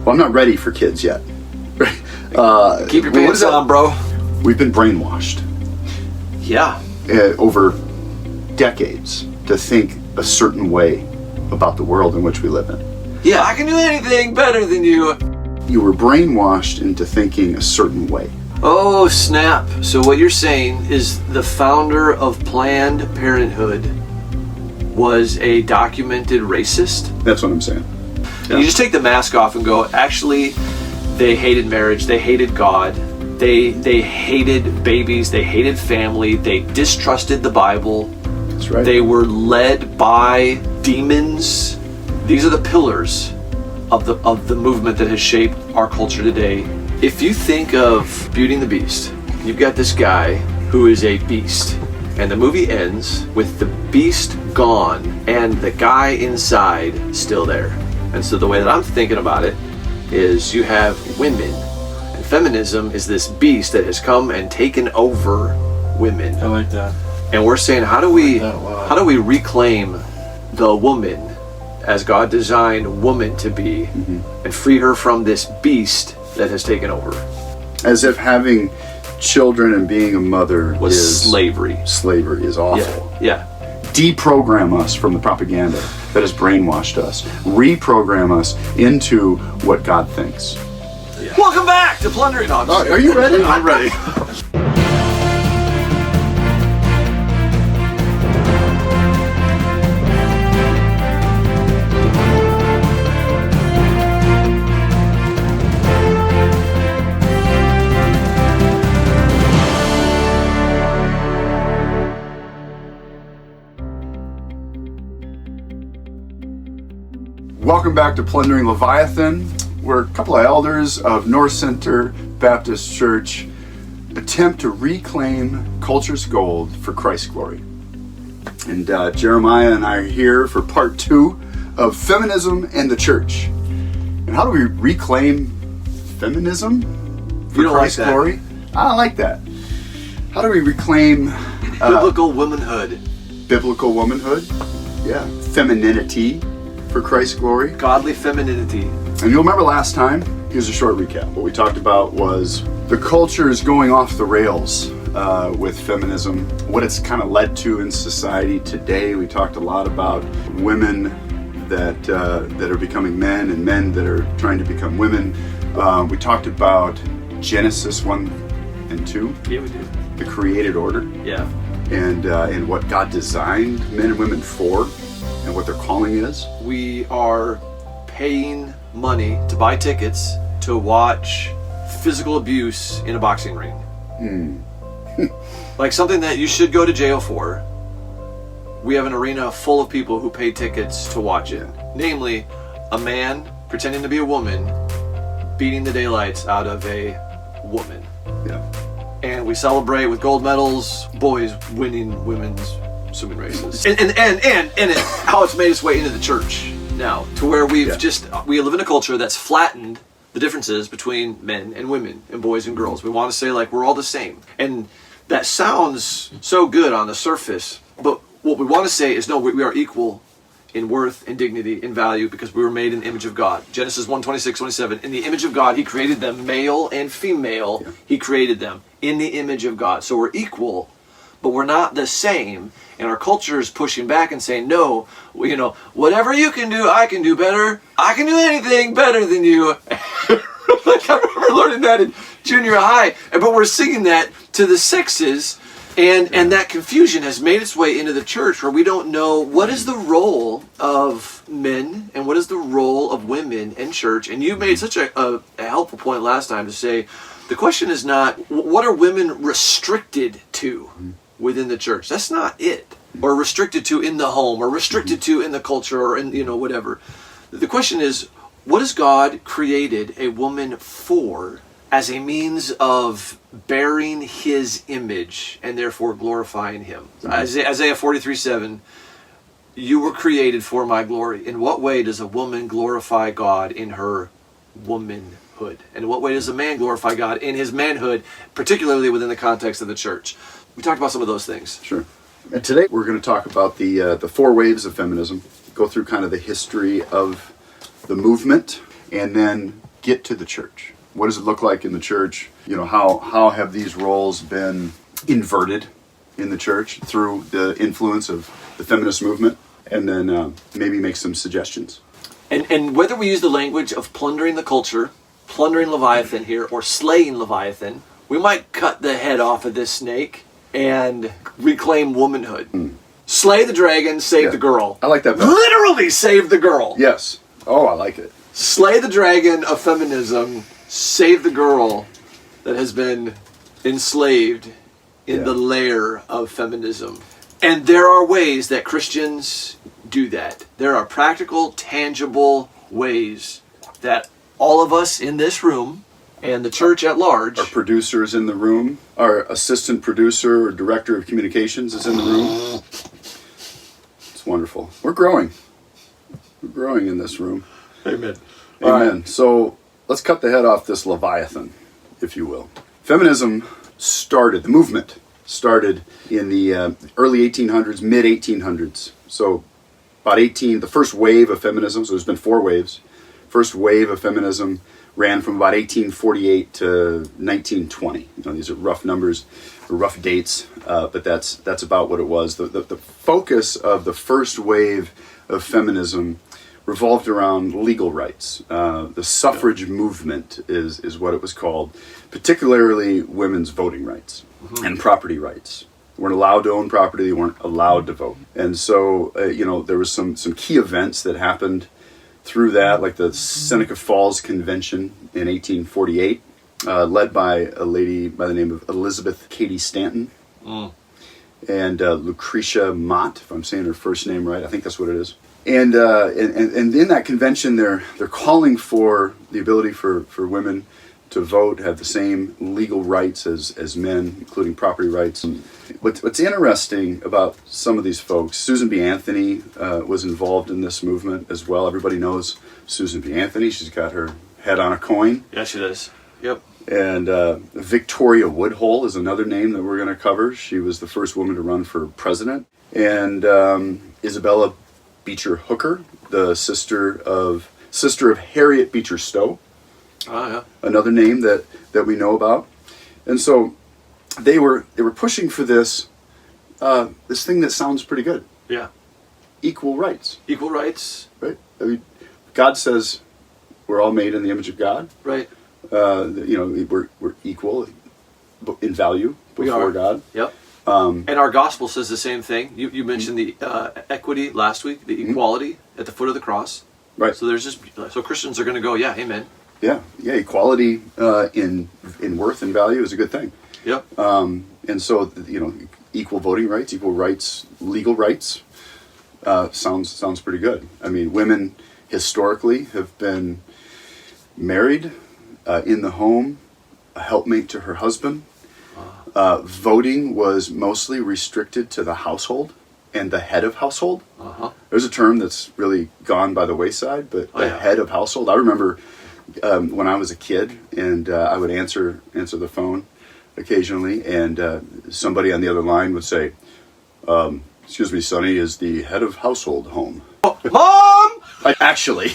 Well, I'm not ready for kids yet. Keep your pants on, bro. We've been brainwashed. Yeah. Over decades to think a certain way about the world in which we live in. Yeah, I can do anything better than you. You were brainwashed into thinking a certain way. Oh, snap. So what you're saying is the founder of Planned Parenthood was a documented racist? That's what I'm saying. Yeah. You just take the mask off and go, actually, they hated marriage, they hated God, they hated babies, they hated family, they distrusted the Bible. That's right. They were led by demons. These are the pillars of the movement that has shaped our culture today. If you think of Beauty and the Beast, you've got this guy who is a beast, and the movie ends with the beast gone and the guy inside still there. And so the way that I'm thinking about it is you have women, and feminism is this beast that has come and taken over women. I like that. And we're saying, how do we reclaim the woman as God designed woman to be, and free her from this beast that has taken over? As if having children and being a mother was slavery. Slavery is awful. Yeah. Deprogram us from the propaganda that has brainwashed us. Reprogram us into what God thinks. Yeah. Welcome back to Plundering. No, are you ready? I'm ready. Welcome back to Plundering Leviathan. We're a couple of elders of North Center Baptist Church attempt to reclaim culture's gold for Christ's glory. And Jeremiah and I are here for part 2 of Feminism and the Church. And how do we reclaim feminism for Christ's glory? I don't like that. How do we reclaim biblical womanhood? Biblical womanhood? Yeah. Femininity for Christ's glory. Godly femininity. And you'll remember last time, here's a short recap. What we talked about was the culture is going off the rails with feminism, what it's kind of led to in society today. We talked a lot about women that are becoming men and men that are trying to become women. We talked about Genesis 1 and 2. Yeah, we did. The created order. Yeah. And what God designed men and women for, and what their calling is. We are paying money to buy tickets to watch physical abuse in a boxing ring. Like something that you should go to jail for. We have an arena full of people who pay tickets to watch it. Namely, a man pretending to be a woman beating the daylights out of a woman. Yeah. And we celebrate with gold medals, boys winning women's swimming races, and how it's made its way into the church now, to where we live in a culture that's flattened the differences between men and women and boys and girls. We want to say like we're all the same, and that sounds so good on the surface, but what we want to say is no, we are equal in worth and dignity and value because we were made in the image of God. Genesis 1:26-27, in the image of God he created them, male and female. He created them in the image of God. So we're equal, but we're not the same. And our culture is pushing back and saying, no, whatever you can do, I can do better. I can do anything better than you. Like I remember learning that in junior high. But we're singing that to the sexes, and that confusion has made its way into the church where we don't know what is the role of men and what is the role of women in church. And you made such a helpful point last time to say, the question is not, what are women restricted to within the church? That's not it. Or restricted to in the home, or restricted to in the culture, or in whatever. The question is, what has God created a woman for as a means of bearing his image and therefore glorifying him? Isaiah 43:7, you were created for my glory. In what way does a woman glorify God in her womanhood? And in what way does a man glorify God in his manhood, particularly within the context of the church? We talked about some of those things. Sure. And today we're going to talk about the 4 waves of feminism, go through kind of the history of the movement, and then get to the church. What does it look like in the church? You know, how have these roles been inverted in the church through the influence of the feminist movement? And then maybe make some suggestions. And whether we use the language of plundering the culture, plundering Leviathan here, or slaying Leviathan, we might cut the head off of this snake and reclaim womanhood. Slay the dragon, save the girl. I like that better. Literally save the girl. Yes. Oh, I like it. Slay the dragon of feminism, save the girl that has been enslaved in the lair of feminism. And there are ways that Christians do that. There are practical, tangible ways that all of us in this room and the church at large... Our producers in the room, our assistant producer or director of communications is in the room. It's wonderful. We're growing. We're growing in this room. Amen. Amen. Right. So let's cut the head off this Leviathan, if you will. Feminism started, the movement started in the early 1800s, mid 1800s. So about the first wave of feminism, so there's been 4 waves. First wave of feminism ran from about 1848 to 1920. You know, these are rough numbers, or rough dates, but that's about what it was. The focus of the first wave of feminism revolved around legal rights. The suffrage movement is what it was called, particularly women's voting rights and property rights. They weren't allowed to own property, they weren't allowed to vote. And so, there was some key events that happened through that, like the Seneca Falls Convention in 1848, led by a lady by the name of Elizabeth Cady Stanton and Lucretia Mott, if I'm saying her first name right. I think that's what it is. And in that convention, they're calling for the ability for women to vote, have the same legal rights as men, including property rights. And what's interesting about some of these folks, Susan B. Anthony was involved in this movement as well. Everybody knows Susan B. Anthony. She's got her head on a coin. Yeah, she does. Yep. And Victoria Woodhull is another name that we're going to cover. She was the first woman to run for president. And Isabella Beecher Hooker, the sister of Harriet Beecher Stowe. Oh, yeah. Another name that we know about. And so they were pushing for this thing that sounds pretty good. Yeah. Equal rights. Equal rights. Right? I mean, God says we're all made in the image of God. Right. We're equal in value before God. Yep. And our gospel says the same thing. You mentioned the equity last week, the equality at the foot of the cross. Right. So so Christians are going to go, yeah, amen. Yeah. Equality in worth and value is a good thing. Yep. And so equal voting rights, equal rights, legal rights sounds pretty good. I mean, women historically have been married in the home, a helpmate to her husband. Voting was mostly restricted to the household and the head of household. There's a term that's really gone by the wayside, but head of household. I remember when I was a kid, and I would answer the phone occasionally, and somebody on the other line would say, "Excuse me, Sonny, is the head of household home?" Mom! Actually,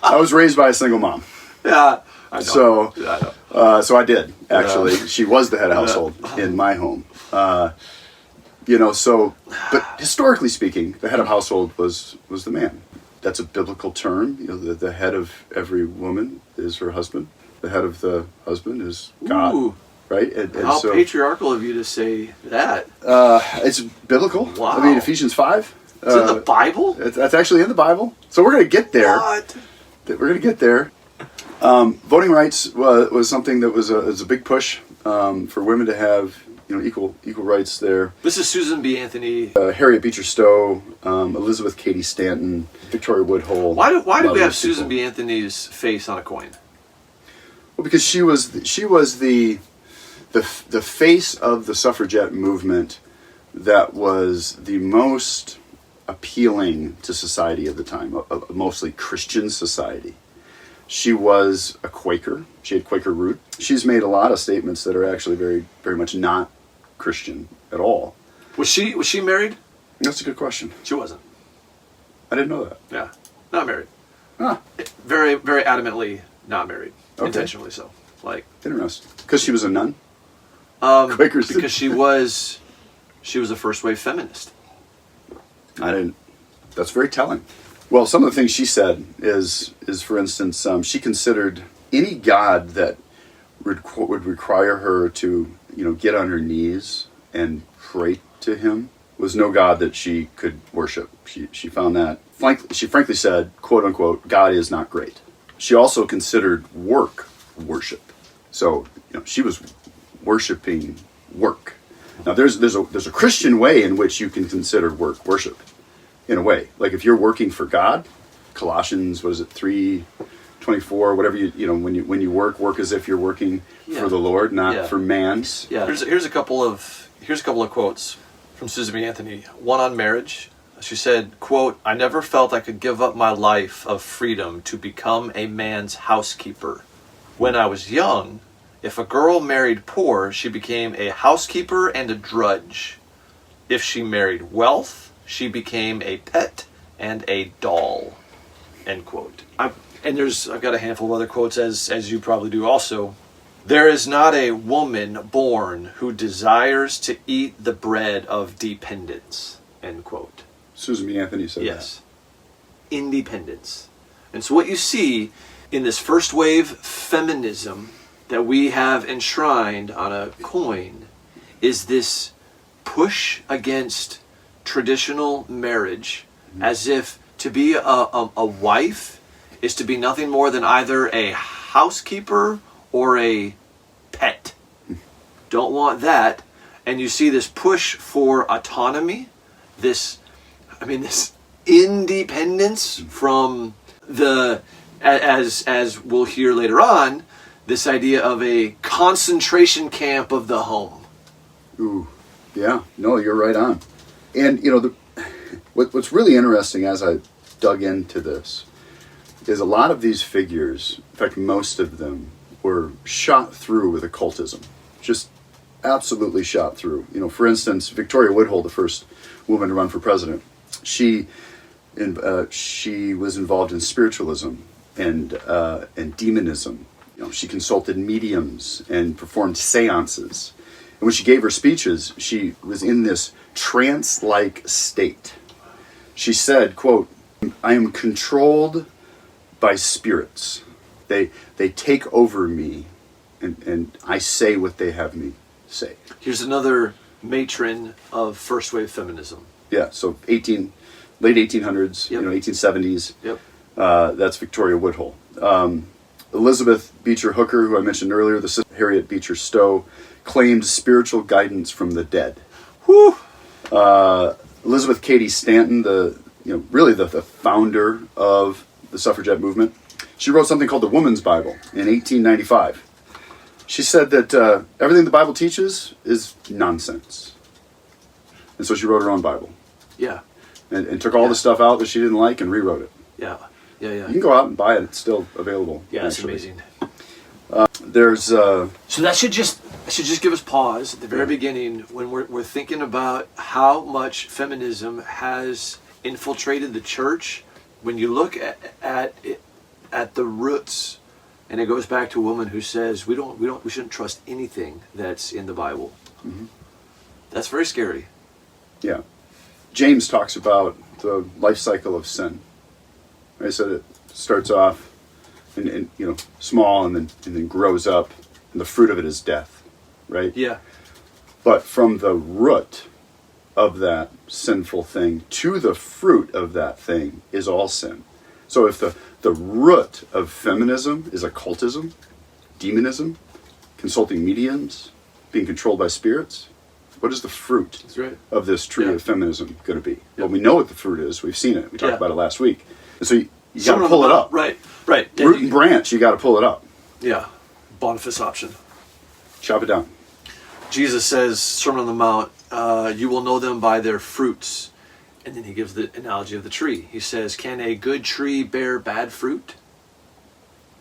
I was raised by a single mom. Yeah. I know. So I did, actually. Yeah. She was the head of household in my home. But historically speaking, the head of household was the man. That's a biblical term. The head of every woman is her husband. The head of the husband is God. Ooh. Right? And how patriarchal of you to say that. It's biblical. Wow. I mean, Ephesians 5. It's in the Bible? That's actually in the Bible. So we're going to get there. What? We're going to get there. Voting rights was something that was a big push for women to have equal rights there. This is Susan B. Anthony, Harriet Beecher Stowe, Elizabeth Cady Stanton, Victoria Woodhull. Why do we have Susan B. Anthony's face on a coin? Well, because she was the face of the suffragette movement that was the most appealing to society at the time, a mostly Christian society. She was a Quaker. She had Quaker root. She's made a lot of statements that are actually very, very much not Christian at all. Was she married? That's a good question. She wasn't. I didn't know that. Yeah, not married. Huh. Very, very adamantly not married, intentionally so. Like, interesting. Because she was a nun? Quakers because she was a first wave feminist. I didn't. That's very telling. Well, some of the things she said is for instance, she considered any god that would require her to, get on her knees and pray to him was no god that she could worship. She found that, she frankly said, quote unquote, God is not great. She also considered worship. So, she was worshiping work. Now, there's a Christian way in which you can consider worship, in a way. Like if you're working for God, Colossians, 3:24, whatever when you work as if you're working for the Lord, not for man. Yeah. Here's a couple of quotes from Susan B. Anthony. One on marriage. She said, quote, "I never felt I could give up my life of freedom to become a man's housekeeper. When I was young, if a girl married poor, she became a housekeeper and a drudge. If she married wealth, she became a pet and a doll." End quote. I've got a handful of other quotes, as you probably do also. "There is not a woman born who desires to eat the bread of dependence." End quote. Susan B. Anthony said yes. Independence. And so what you see in this first wave feminism that we have enshrined on a coin is this push against traditional marriage, as if to be a wife is to be nothing more than either a housekeeper or a pet. Don't want that. And you see this push for autonomy, this independence from the, as we'll hear later on, this idea of a concentration camp of the home. Ooh, yeah, no, you're right on. And, what's really interesting as I dug into this is a lot of these figures, in fact, most of them, were shot through with occultism. Just absolutely shot through. For instance, Victoria Woodhull, the first woman to run for president, she was involved in spiritualism and demonism. She consulted mediums and performed seances. And when she gave her speeches, she was in this trance-like state. She said, quote, "I am controlled by spirits. They take over me, and I say what they have me say." Here's another matron of first wave feminism. Yeah, so late 1800s, 1870s. Yep. That's Victoria Woodhull. Elizabeth Beecher Hooker, who I mentioned earlier, the sister Harriet Beecher Stowe, claimed spiritual guidance from the dead. Whew. Elizabeth Cady Stanton, really the founder of the suffragette movement, she wrote something called the Woman's Bible in 1895. She said that everything the Bible teaches is nonsense. And so she wrote her own Bible. Yeah. And took all the stuff out that she didn't like and rewrote it. Yeah. Yeah. You can go out and buy it. It's still available. Yeah, it's amazing. So that should just give us pause at the very beginning when we're thinking about how much feminism has infiltrated the church. When you look at the roots, and it goes back to a woman who says we shouldn't trust anything that's in the Bible. Mm-hmm. That's very scary. Yeah. James talks about the life cycle of sin. I said it starts off and small and then grows up, and the fruit of it is death, right? Yeah. But from the root of that sinful thing to the fruit of that thing is all sin. So if the root of feminism is occultism, demonism, consulting mediums, being controlled by spirits, what is the fruit of this tree of feminism going to be? Well, we know what the fruit is. We've seen it. We talked about it last week. And so you got to pull it up. Right. Root and branch, you got to pull it up. Yeah. Boniface option. Chop it down. Jesus says, Sermon on the Mount, you will know them by their fruits. And then he gives the analogy of the tree. He says, can a good tree bear bad fruit?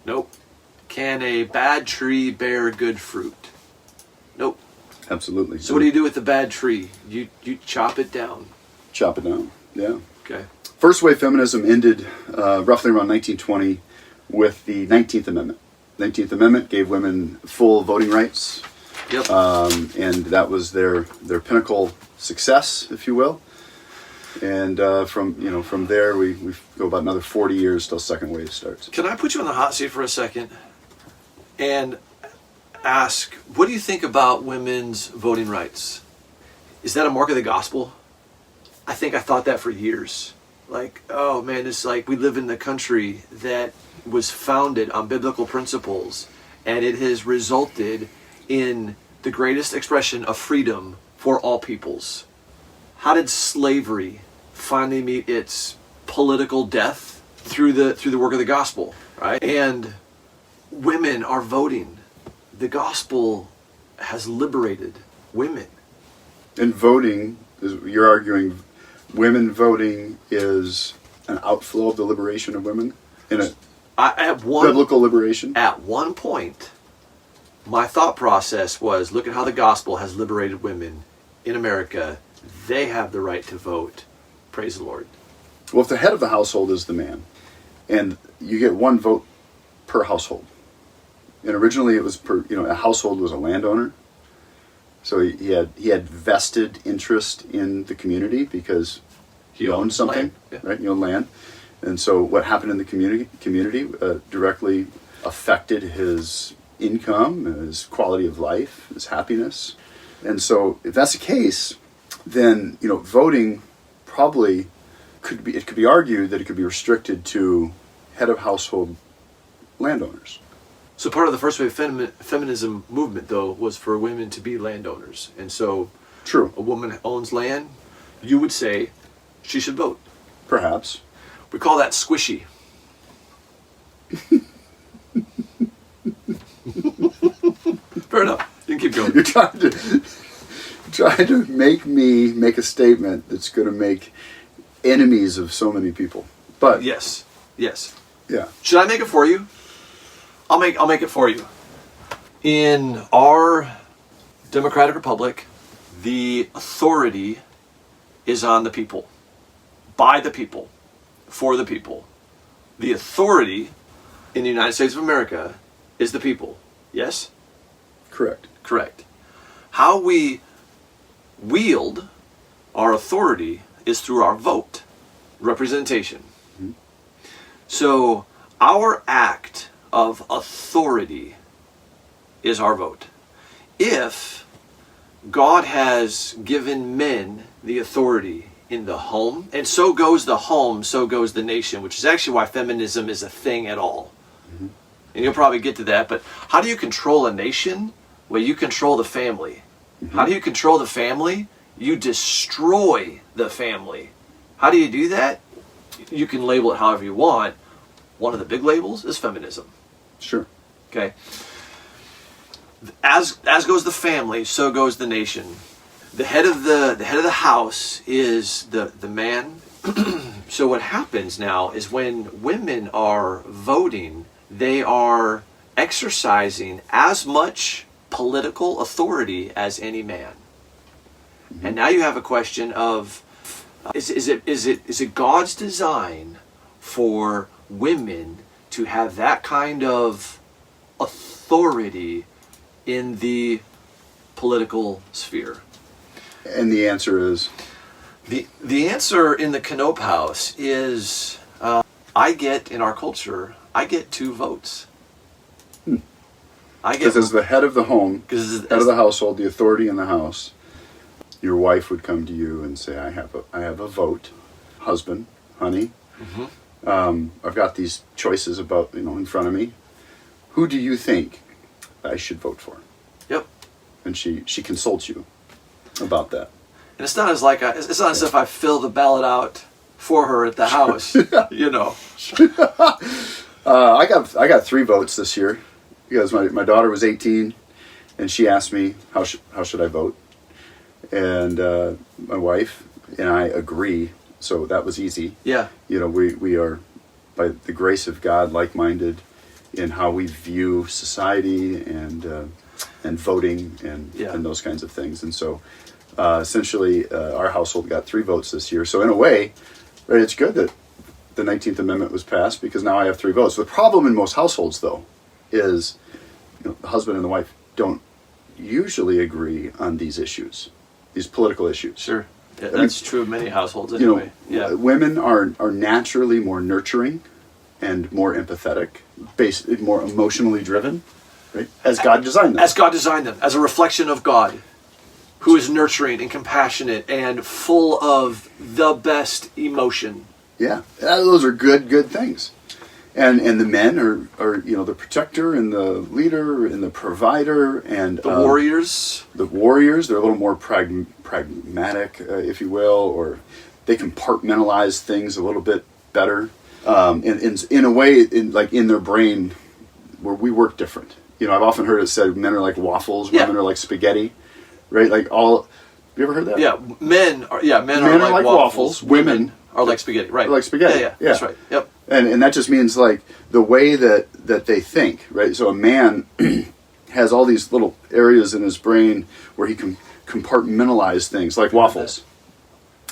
Nope. Can a bad tree bear good fruit? Nope. Absolutely. So what do you do with the bad tree? You chop it down. Chop it down, yeah. Okay. First wave feminism ended roughly around 1920 with the 19th Amendment. 19th Amendment gave women full voting rights. Yep. And that was their pinnacle success, if you will. And from there, we go about another 40 years till second wave starts. Can I put you on the hot seat for a second and ask, what do you think about women's voting rights? Is that a mark of the gospel? I think I thought that for years. Like, oh man, it's like we live in the country that was founded on biblical principles, and it has resulted in the greatest expression of freedom for all peoples. How did slavery finally meet its political death? Through the work of the gospel, right? And women are voting. The gospel has liberated women. And voting, you're arguing, women voting is an outflow of the liberation of women in a biblical liberation? At one point, my thought process was, look at how the gospel has liberated women in America. They have the right to vote. Praise the Lord. Well, if the head of the household is the man, and you get one vote per household, and originally it was a household was a landowner, so he had vested interest in the community because he owned something, right? He owned land, and so what happened in the community directly affected his income, his quality of life, his happiness, and so if that's the case, then voting probably could be argued that it could be restricted to head of household landowners. So part of the first wave feminism movement, though, was for women to be landowners. And so True. A woman owns land, you would say she should vote. Perhaps. We call that squishy. Fair enough. You can keep going. You're trying to make me make a statement that's going to make enemies of so many people. But Yes. yeah. Should I make it for you? I'll make it for you. In our democratic republic, the authority is on the people, by the people, for the people. The authority in the United States of America is the people. Yes? Correct. Correct. How we wield our authority is through our vote, representation. Mm-hmm. So our act of authority is our vote. If God has given men the authority in the home, and so goes the home, so goes the nation, which is actually why feminism is a thing at all. Mm-hmm. And you'll probably get to that, but how do you control a nation? Well, you control the family. Mm-hmm. How do you control the family? You destroy the family. How do you do that? You can label it however you want. One of the big labels is feminism. Sure. Okay. As goes the family, so goes the nation. The head of the house is the man. So what happens now is when women are voting, they are exercising as much political authority as any man. Mm-hmm. And now you have a question of is it God's design for women to have that kind of authority in the political sphere? And the answer is? The answer in the Knope house is in our culture, I get 2 votes. Because as the head of the home, head of the household, the authority in the house, your wife would come to you and say, I have a vote, husband, honey. Mm-hmm. I've got these choices in front of me. Who do you think I should vote for? Yep. And she consults you about that. And it's not as if I fill the ballot out for her at the house. I got 3 votes this year because my daughter was 18 and she asked me how should I vote, and my wife and I agree, so that was easy. Yeah. We are, by the grace of God, like-minded in how we view society and voting and those kinds of things. And so essentially our household got 3 votes this year. So in a way, right, it's good that the 19th Amendment was passed because now I have 3 votes. The problem in most households, though, is the husband and the wife don't usually agree on these issues, these political issues. Sure. Yeah, that's true of many households anyway. Women are naturally more nurturing and more empathetic, more emotionally driven, right? As God designed them. As God designed them, as a reflection of God, who is nurturing and compassionate and full of the best emotion. Yeah, those are good things. And the men are the protector and the leader and the provider and the warriors. The warriors, they're a little more pragmatic, if you will, or they compartmentalize things a little bit better. In a way, in their brain, where we work different. I've often heard it said men are like waffles, women are like spaghetti, right? You ever heard that? Yeah, men are like waffles. Women are like spaghetti, right? Like spaghetti. Yeah, that's right. Yep. And that just means like the way that they think, right? So a man has all these little areas in his brain where he can compartmentalize things, like waffles.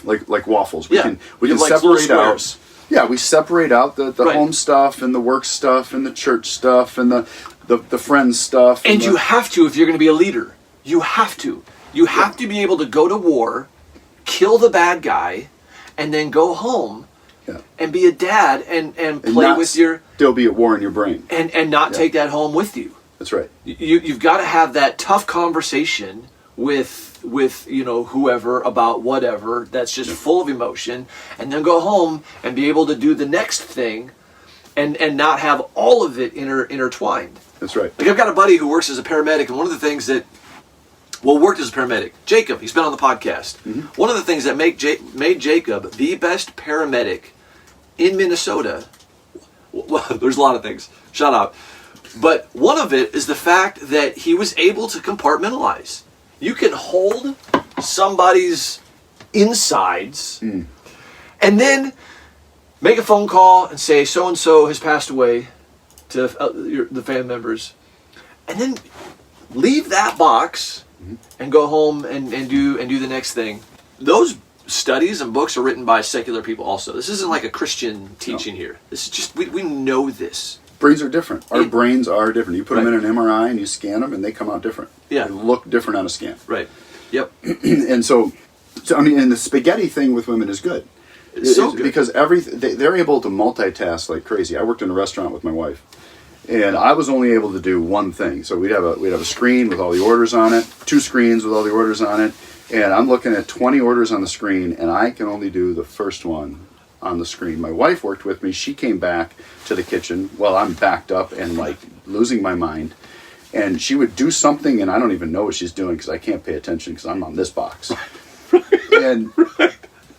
Like waffles. We can separate out. Yeah, we separate out the home stuff and the work stuff and the church stuff and the friends stuff. And you have to, if you're going to be a leader. You have to. You have to be able to go to war, kill the bad guy, and then go home and be a dad and play with your... Still be at war in your brain. And not take that home with you. That's right. You've got to have that tough conversation with whoever about whatever that's just full of emotion, and then go home and be able to do the next thing and not have all of it intertwined. That's right. Like I've got a buddy who works as a paramedic, and one of the things that worked as a paramedic, Jacob, he's been on the podcast. Mm-hmm. One of the things that made Jacob the best paramedic in Minnesota, well, there's a lot of things, shut up, but one of it is the fact that he was able to compartmentalize. You can hold somebody's insides and then make a phone call and say so-and-so has passed away to the family members, and then leave that box and go home and do the next thing. Those studies and books are written by secular people also. This isn't like a Christian teaching here. This is just, we know this. Brains are different. Our brains are different. You put them in an MRI and you scan them and they come out different. Yeah. They look different on a scan. Right. Yep. And so and the spaghetti thing with women is good. It's so good. Because they're able to multitask like crazy. I worked in a restaurant with my wife, and I was only able to do one thing. So we'd have a screen with all the orders on it, 2 screens with all the orders on it, and I'm looking at 20 orders on the screen, and I can only do the first one on the screen. My wife worked with me. She came back to the kitchen while I'm backed up and like losing my mind, and she would do something, and I don't even know what she's doing because I can't pay attention because I'm on this box.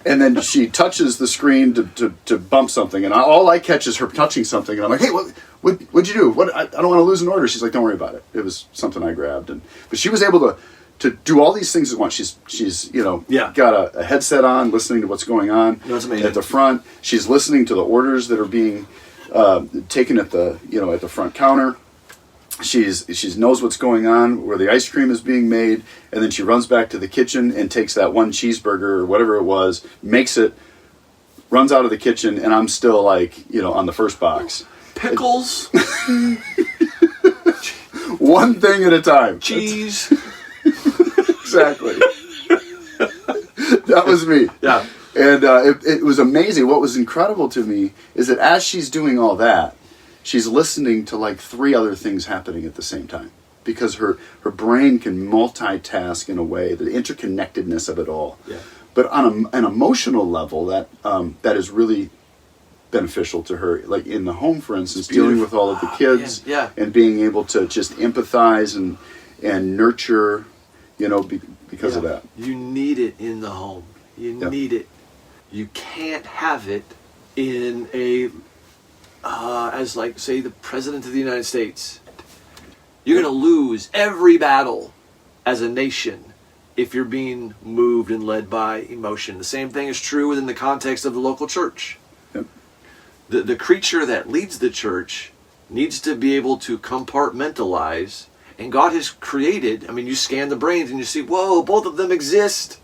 And then she touches the screen to bump something, and all I catch is her touching something, and I'm like, hey, what'd you do? I don't want to lose an order. She's like, don't worry about it. It was something I grabbed. But she was able to do all these things at once. She's got a headset on, listening to what's going on at the front. She's listening to the orders that are being taken at the front counter. She knows what's going on, where the ice cream is being made, and then she runs back to the kitchen and takes that one cheeseburger or whatever it was, makes it, runs out of the kitchen, and I'm still like, on the first box. Pickles. One thing at a time. Cheese. Exactly. That was me. Yeah. And it was amazing. What was incredible to me is that as she's doing all that, she's listening to like 3 other things happening at the same time, because her brain can multitask in a way, the interconnectedness of it all. Yeah. But on an emotional level, that is really beneficial to her. Like in the home, for instance, dealing with all of the kids and being able to just empathize and nurture, because of that. You need it in the home. You need it. You can't have it in a... as like, say, the President of the United States. You're going to lose every battle as a nation if you're being moved and led by emotion. The same thing is true within the context of the local church. Yep. The creature that leads the church needs to be able to compartmentalize, and God has created, you scan the brains and you see, whoa, both of them exist.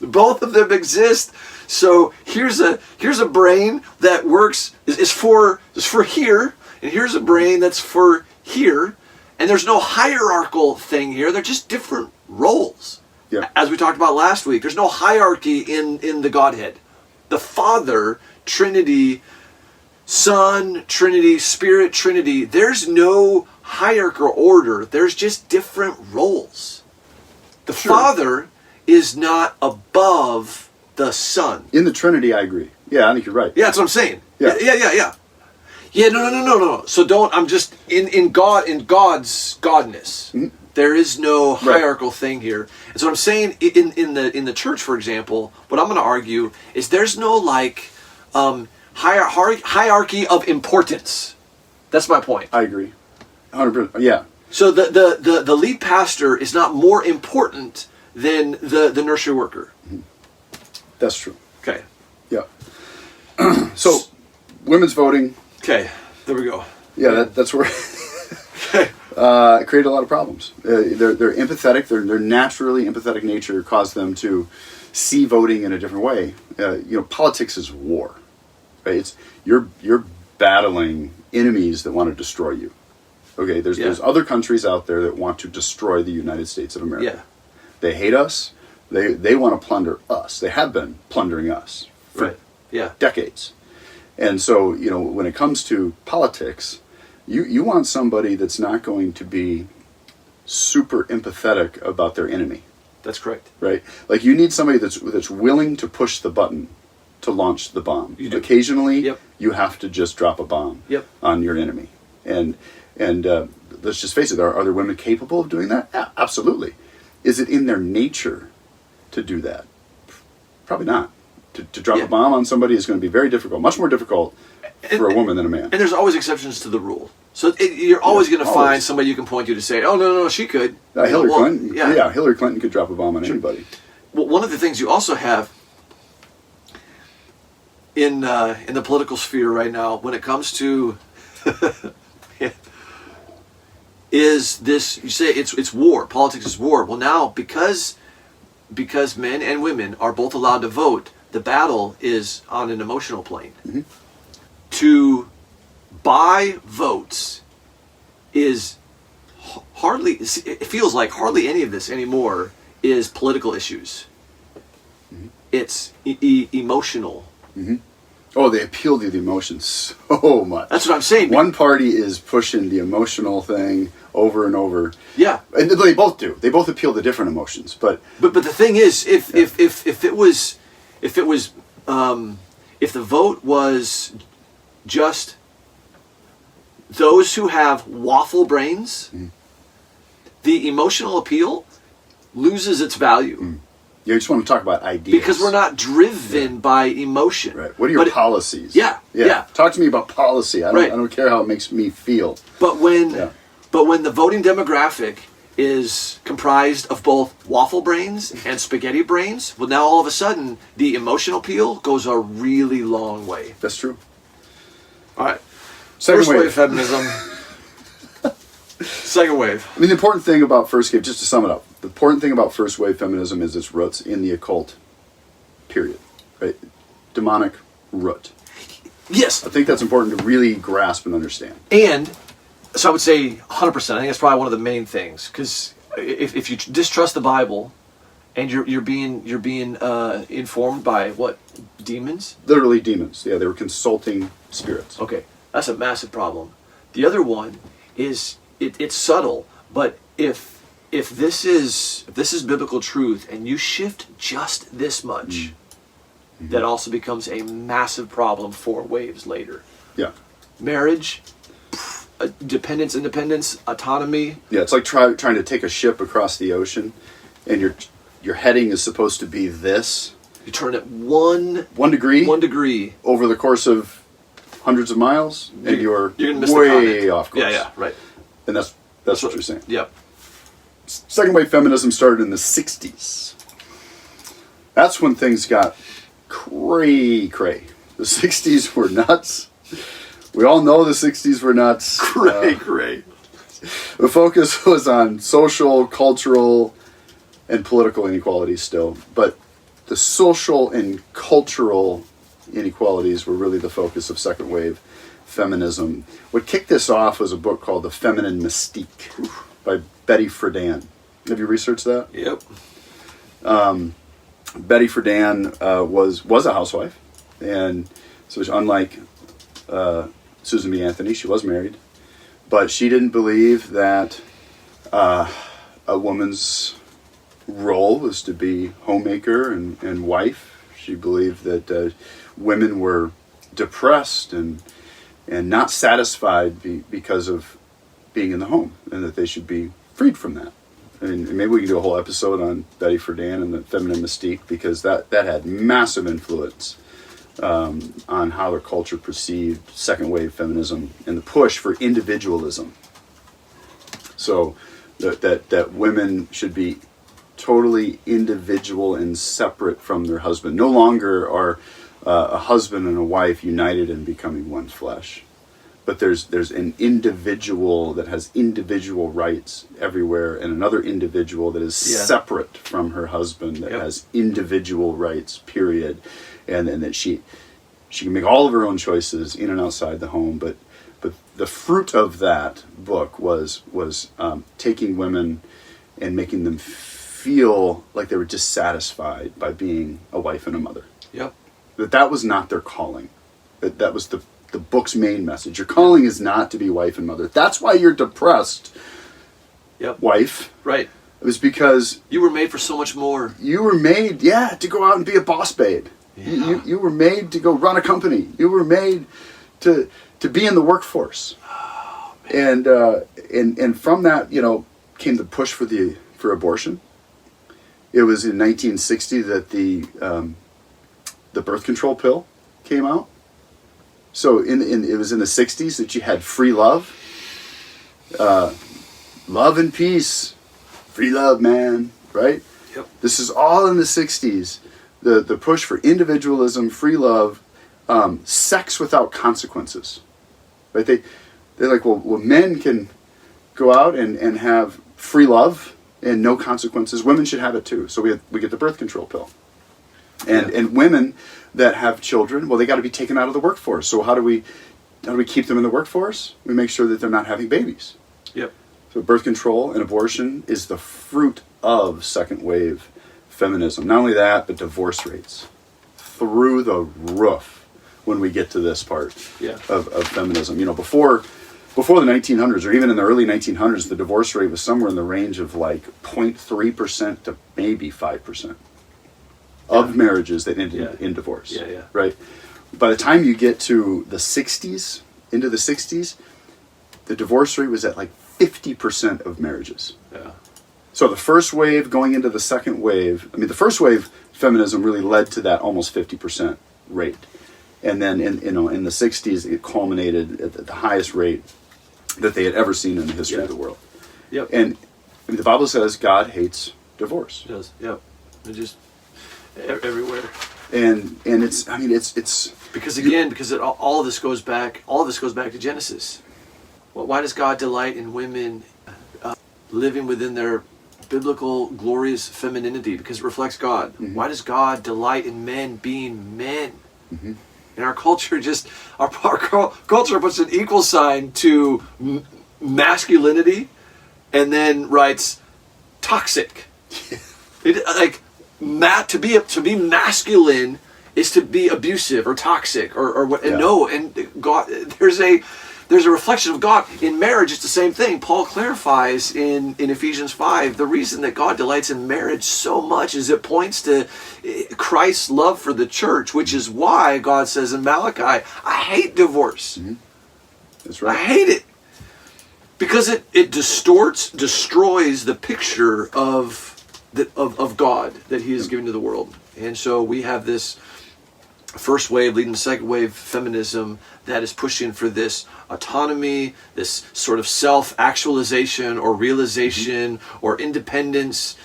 Both of them exist. So here's a brain that works is for here, and here's a brain that's for here, and there's no hierarchical thing here. They're just different roles. Yeah. As we talked about last week, there's no hierarchy in the Godhead. The Father, Trinity, Son, Trinity, Spirit, Trinity. There's no hierarchical order. There's just different roles. The Father is not above the Son. In the Trinity, I agree. Yeah, I think you're right. Yeah, that's what I'm saying. Yeah. Yeah, no. So don't, I'm just, in God's godness, there is no hierarchical thing here. And so what I'm saying, in the church, for example, what I'm going to argue is there's no, like, hierarchy of importance. That's my point. I agree. 100%. Yeah. So the lead pastor is not more important than the nursery worker. That's true. Okay. Yeah. So, women's voting. Okay, there we go. Yeah, that's where created a lot of problems. They're empathetic. Their naturally empathetic nature caused them to see voting in a different way. Politics is war, right? It's you're battling enemies that want to destroy you. Okay, there's other countries out there that want to destroy the United States of America. Yeah. They hate us. They want to plunder us. They have been plundering us for decades. And so, when it comes to politics, you want somebody that's not going to be super empathetic about their enemy. That's correct. Right? Like, you need somebody that's willing to push the button to launch the bomb. Occasionally, you have to just drop a bomb on your enemy. And let's just face it, are there women capable of doing that? Yeah, absolutely. Is it in their nature to do that? Probably not. To drop a bomb on somebody is going to be very difficult, much more difficult for a woman than a man. And there's always exceptions to the rule. So you're always going to find somebody you can point to say, oh, no, she could. Hillary Clinton. Yeah, Hillary Clinton could drop a bomb on anybody. Well, one of the things you also have in the political sphere right now, when it comes to is this, you say it's war. Politics is war. Well, now, because men and women are both allowed to vote, the battle is on an emotional plane. Mm-hmm. To buy votes is it feels like hardly any of this anymore is political issues. Mm-hmm. It's emotional. Mm-hmm. Oh, they appeal to the emotions so much. That's what I'm saying. One party is pushing the emotional thing over and over. Yeah, and they both do. They both appeal to different emotions. But the thing is, if the vote was just those who have waffle brains, the emotional appeal loses its value. Mm. Yeah, you just want to talk about ideas. Because we're not driven by emotion. Right. What are your policies? Yeah. Talk to me about policy. I don't care how it makes me feel. But when the voting demographic is comprised of both waffle brains and spaghetti brains, well, now all of a sudden the emotional appeal goes a really long way. That's true. All right. Second First wave feminism. Second wave. I mean, the important thing about first wave, just to sum it up, the important thing about first wave feminism is its roots in the occult. Period. Right? Demonic root. Yes. I think that's important to really grasp and understand. And so I would say 100%. I think that's probably one of the main things, because if you distrust the Bible and you're being informed by what, demons? Literally demons. Yeah, they were consulting spirits. Okay, that's a massive problem. The other one is it's subtle, but if this is biblical truth and you shift just this much, that also becomes a massive problem 4 waves later. Yeah. Marriage, dependence, independence, autonomy. Yeah, it's like trying to take a ship across the ocean, and your heading is supposed to be this. You turn it one degree over the course of hundreds of miles, and you're gonna miss way off course. Yeah, right. And that's what you're saying. Yeah. Second wave feminism started in the 60s. That's when things got cray. The 60s were nuts. We all know the 60s were nuts. Cray. The focus was on social, cultural, and political inequalities still. But the social and cultural inequalities were really the focus of second wave feminism. What kicked this off was a book called The Feminine Mystique by Betty Friedan. Have you researched that? Yep. Betty Friedan was a housewife, and so unlike Susan B. Anthony, she was married, but she didn't believe that a woman's role was to be homemaker and wife. She believed that women were depressed and not satisfied because of being in the home, and that they should be freed from that. And maybe we can do a whole episode on Betty Friedan and the feminine mystique, because that had massive influence on how the culture perceived second wave feminism and the push for individualism. So that women should be totally individual and separate from their husband. No longer are a husband and a wife united and becoming one flesh. But there's an individual that has individual rights everywhere, and another individual that is separate from her husband that has individual rights, period. And that she can make all of her own choices in and outside the home. But the fruit of that book was taking women and making them feel like they were dissatisfied by being a wife and a mother. Yep. That was not their calling. That was the book's main message. Your calling is not to be wife and mother. That's why you're depressed, wife. Right. It was because you were made for so much more. You were made, to go out and be a boss babe. Yeah. You were made to go run a company. You were made to be in the workforce. Oh, man. And from that, came the push for abortion. It was in 1960 that the birth control pill came out. So it was in the 60s that you had free love. Love and peace. Free love, man. Right? Yep. This is all in the 60s. The push for individualism, free love, sex without consequences. Right? They're like, well, men can go out and have free love and no consequences. Women should have it too. So we get the birth control pill. And women that have children, well, they got to be taken out of the workforce. So how do we keep them in the workforce? We make sure that they're not having babies. Yep. So birth control and abortion is the fruit of second wave feminism. Not only that, but divorce rates through the roof when we get to this part of feminism. Before the 1900s, or even in the early 1900s, the divorce rate was somewhere in the range of like 0.3% to maybe 5%. Of marriages that ended in divorce. Right? By the time you get to the 60s, into the 60s, the divorce rate was at like 50% of marriages. Yeah. So the first wave going into the second wave, the first wave feminism really led to that almost 50% rate. And then in the 60s, it culminated at the highest rate that they had ever seen in the history of the world. Yep. And the Bible says God hates divorce. It does. Yep. It just everywhere. And it's because all of this goes back to Genesis. Well, why does God delight in women living within their biblical glorious femininity? Because it reflects God. Mm-hmm. Why does God delight in men being men? Mm-hmm. And our culture our culture puts an equal sign to masculinity, and then writes toxic. To be masculine is to be abusive or toxic or what? And no, and God, there's a reflection of God in marriage. It's the same thing. Paul clarifies in Ephesians 5 the reason that God delights in marriage so much is it points to Christ's love for the church, which is why God says in Malachi, I hate divorce. Mm-hmm. That's right. I hate it because it destroys the picture of God that He has given to the world. And so we have this first wave leading to second wave feminism that is pushing for this autonomy, this sort of self-actualization or realization or independence.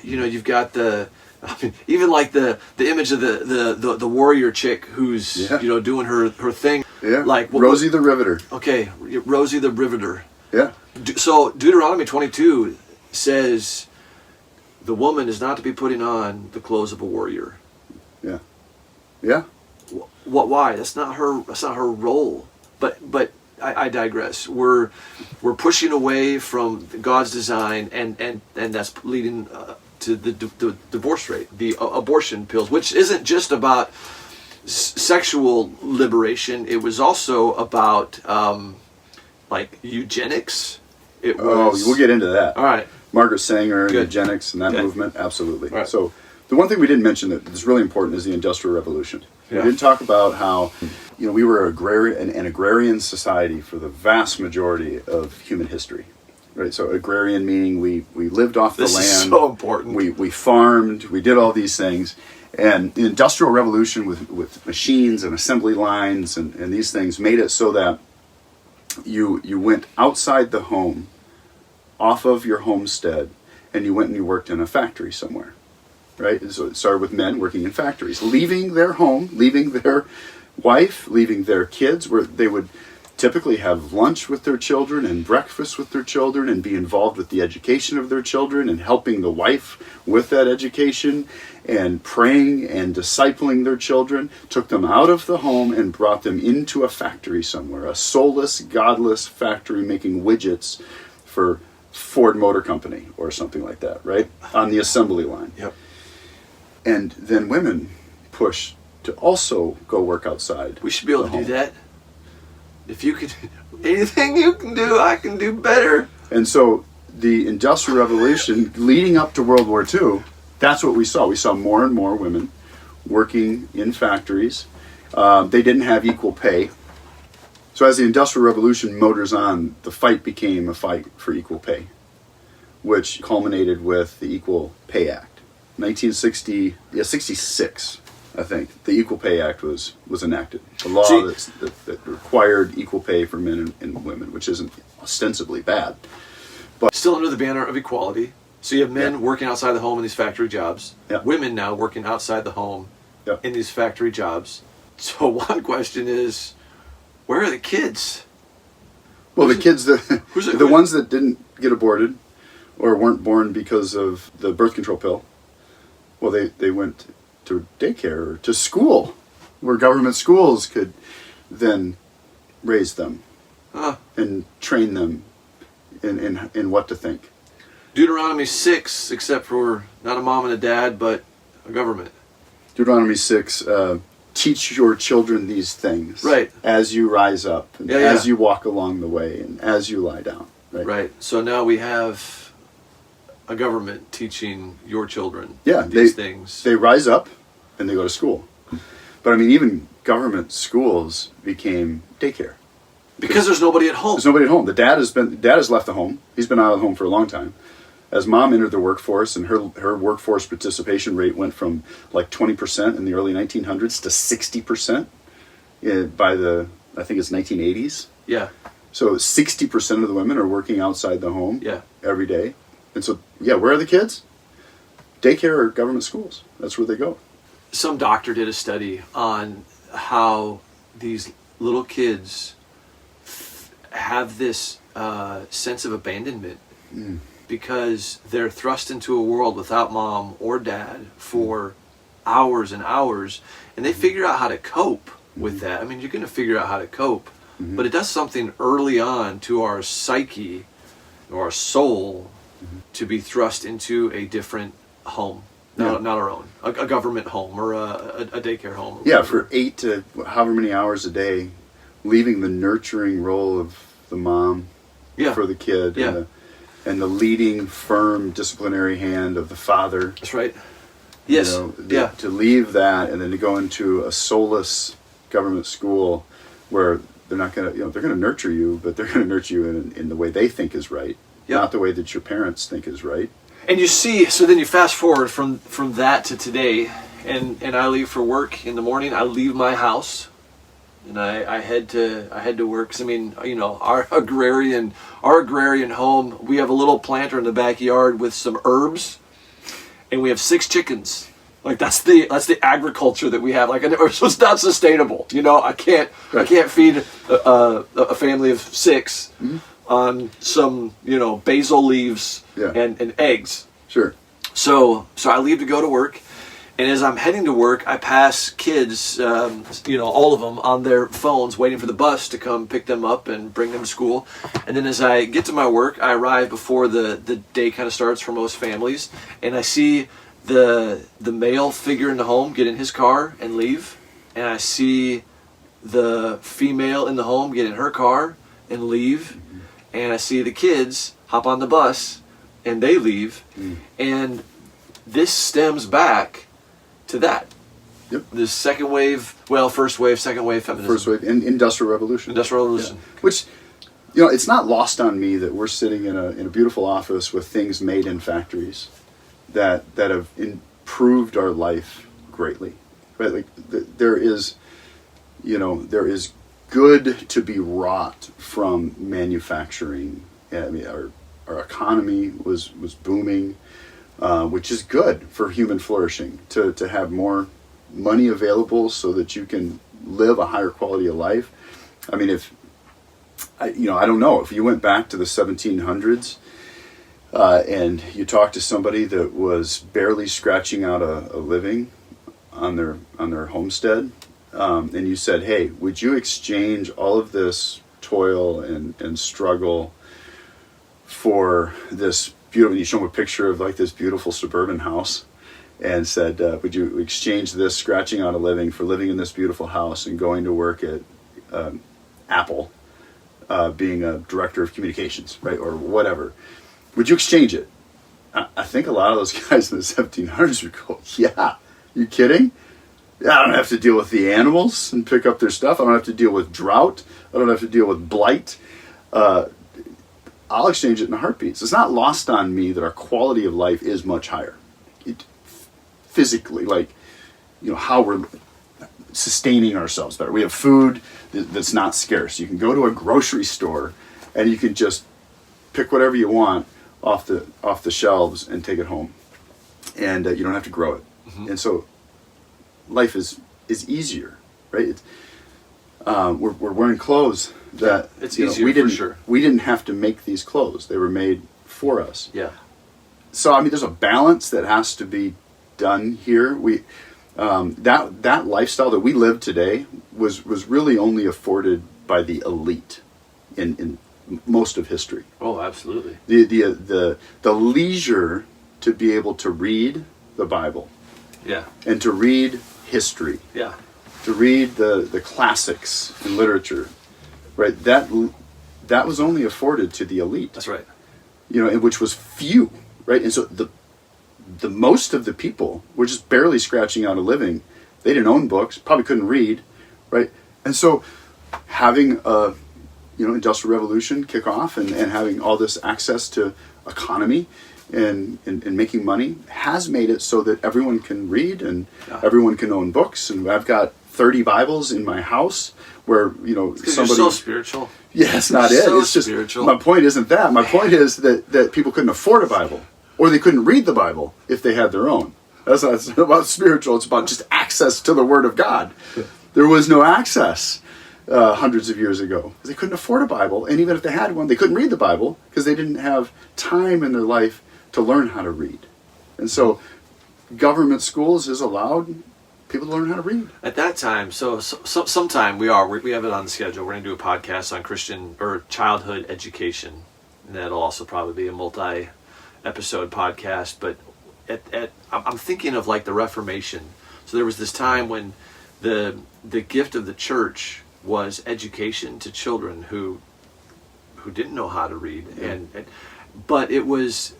You've got even like the image of the warrior chick who's doing her thing. Yeah. Like Rosie the Riveter. Okay, Rosie the Riveter. Yeah. So Deuteronomy 22 says the woman is not to be putting on the clothes of a warrior. Yeah. Yeah. Why? That's not her role. But I digress. We're pushing away from God's design, and that's leading to the divorce rate, the abortion pills, which isn't just about sexual liberation. It was also about like eugenics. It was. We'll get into that. All right. Margaret Sanger and Good. eugenics and that Good. movement, absolutely. Right. So the one thing we didn't mention that is really important is the Industrial Revolution. Yeah. We didn't talk about how, we were an agrarian society for the vast majority of human history. Right, so agrarian meaning we lived off the land. This is so important. We farmed, we did all these things. And the Industrial Revolution with machines and assembly lines and these things made it so that you went outside the home, off of your homestead, and you went and you worked in a factory somewhere. Right? So it started with men working in factories, leaving their home, leaving their wife, leaving their kids, where they would typically have lunch with their children and breakfast with their children and be involved with the education of their children and helping the wife with that education and praying and discipling their children, took them out of the home and brought them into a factory somewhere, a soulless, godless factory making widgets for Ford Motor Company or something like that, right? On the assembly line. Yep. And then women push to also go work outside. We should be able to do that. If you could, anything you can do, I can do better. And so the Industrial Revolution leading up to World War II, that's what we saw. We saw more and more women working in factories. They didn't have equal pay. So as the Industrial Revolution motors on, the fight became a fight for equal pay, which culminated with the Equal Pay Act. 1966, I think, the Equal Pay Act was enacted. A law that required equal pay for men and women, which isn't ostensibly bad. But still under the banner of equality. So you have men working outside the home in these factory jobs. Yeah. Women now working outside the home in these factory jobs. So one question is, where are the kids? Well, the kids, the ones that didn't get aborted or weren't born because of the birth control pill, well, they went to daycare or to school, where government schools could then raise them and train them in what to think. Deuteronomy 6, except for not a mom and a dad, but a government. Deuteronomy 6, teach your children these things as you rise up, and as you walk along the way, and as you lie down. Right. So now we have a government teaching your children these things. They rise up and they go to school. But I mean, even government schools became daycare. Because there's nobody at home. There's nobody at home. The dad has left the home. He's been out of the home for a long time. As mom entered the workforce, and her workforce participation rate went from like 20% in the early 1900s to 60% by I think it's 1980s. Yeah. So 60% of the women are working outside the home every day. And so, where are the kids? Daycare or government schools. That's where they go. Some doctor did a study on how these little kids have this sense of abandonment because they're thrust into a world without mom or dad for hours and hours, and they figure out how to cope with that. I mean, you're going to figure out how to cope, but it does something early on to our psyche or our soul to be thrust into a different home, not our own, a government home or a daycare home. For 8 to however many hours a day, leaving the nurturing role of the mom for the kid and the leading, firm, disciplinary hand of the father. That's right. Yes. To leave that and then to go into a soulless government school where they're not going to, they're going to nurture you, but they're going to nurture you in the way they think is right. Not the way that your parents think is right. And you see, so then you fast forward from that to today, and I leave for work in the morning. I leave my house, and I head to work. 'Cause I mean, our agrarian home, we have a little planter in the backyard with some herbs, and we have 6 chickens. Like that's the agriculture that we have. Like it's not sustainable. I can't feed a family of 6. On some, basil leaves and eggs. Sure. So I leave to go to work, and as I'm heading to work, I pass kids, all of them on their phones waiting for the bus to come pick them up and bring them to school. And then as I get to my work, I arrive before the day kind of starts for most families, and I see the male figure in the home get in his car and leave, and I see the female in the home get in her car and leave, and I see the kids hop on the bus and they leave, and this stems back to that. Yep. The first wave, second wave feminism. First wave, Industrial Revolution. Industrial Revolution. Yeah. Which, it's not lost on me that we're sitting in a beautiful office with things made in factories that have improved our life greatly. Right? Like there is good to be wrought from manufacturing. I mean, our economy was booming, which is good for human flourishing, to have more money available so that you can live a higher quality of life. I mean, I don't know, if you went back to the 1700s and you talked to somebody that was barely scratching out a living on their homestead, and you said, hey, would you exchange all of this toil and struggle for this beautiful, you show them a picture of like this beautiful suburban house, and said, would you exchange this scratching out a living for living in this beautiful house and going to work at Apple, being a director of communications, right, or whatever? Would you exchange it? I think a lot of those guys in the 1700s would go, yeah, you kidding? I don't have to deal with the animals and pick up their stuff. I don't have to deal with drought. I don't have to deal with blight. I'll exchange it in a heartbeat. So it's not lost on me that our quality of life is much higher. Physically, like, how we're sustaining ourselves better. We have food that's not scarce. You can go to a grocery store and you can just pick whatever you want off the shelves and take it home, and you don't have to grow it. Mm-hmm. And so life is easier, right? We're wearing clothes that it's easier for sure. We didn't have to make these clothes; they were made for us. Yeah. So I mean, there's a balance that has to be done here. We that lifestyle that we live today was really only afforded by the elite in most of history. Oh, absolutely. The leisure to be able to read the Bible. Yeah. And to read history. Yeah. To read the classics in literature. Right? That was only afforded to the elite. That's right. Which was few, right? And so the most of the people were just barely scratching out a living. They didn't own books, probably couldn't read, right? And so having a Industrial Revolution kick off and having all this access to economy and making money has made it so that everyone can read and everyone can own books. And I've got 30 Bibles in my house where, somebody... You're so spiritual. Yeah, it's not it. So it's just spiritual. My point isn't that. My point is that people couldn't afford a Bible, or they couldn't read the Bible if they had their own. That's not about spiritual. It's about just access to the Word of God. There was no access hundreds of years ago. They couldn't afford a Bible, and even if they had one, they couldn't read the Bible because they didn't have time in their life to learn how to read. And so government schools has allowed people to learn how to read. At that time, so sometime we have it on the schedule. We're going to do a podcast on Christian or childhood education. And that'll also probably be a multi-episode podcast. But I'm thinking of like the Reformation. So there was this time when the gift of the church was education to children who didn't know how to read, but it was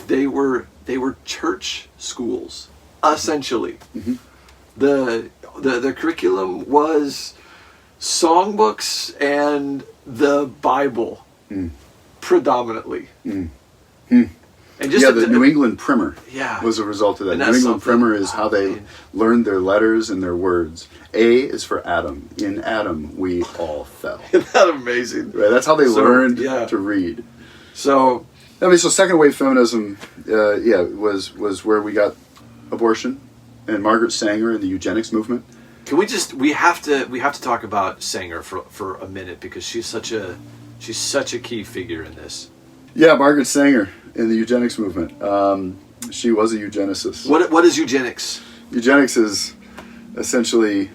they were church schools essentially. Mm-hmm. The curriculum was songbooks and the Bible predominantly. And just the New England Primer was a result of that. New England Primer is how they learned their letters and their words. A is for Adam. In Adam, we all fell. Isn't that amazing? Right, that's how they learned to read. So second wave feminism, was where we got abortion and Margaret Sanger and the eugenics movement. Can we have to talk about Sanger for a minute, because she's such a key figure in this. Yeah, Margaret Sanger in the eugenics movement. She was a eugenicist. What is eugenics? Eugenics is essentially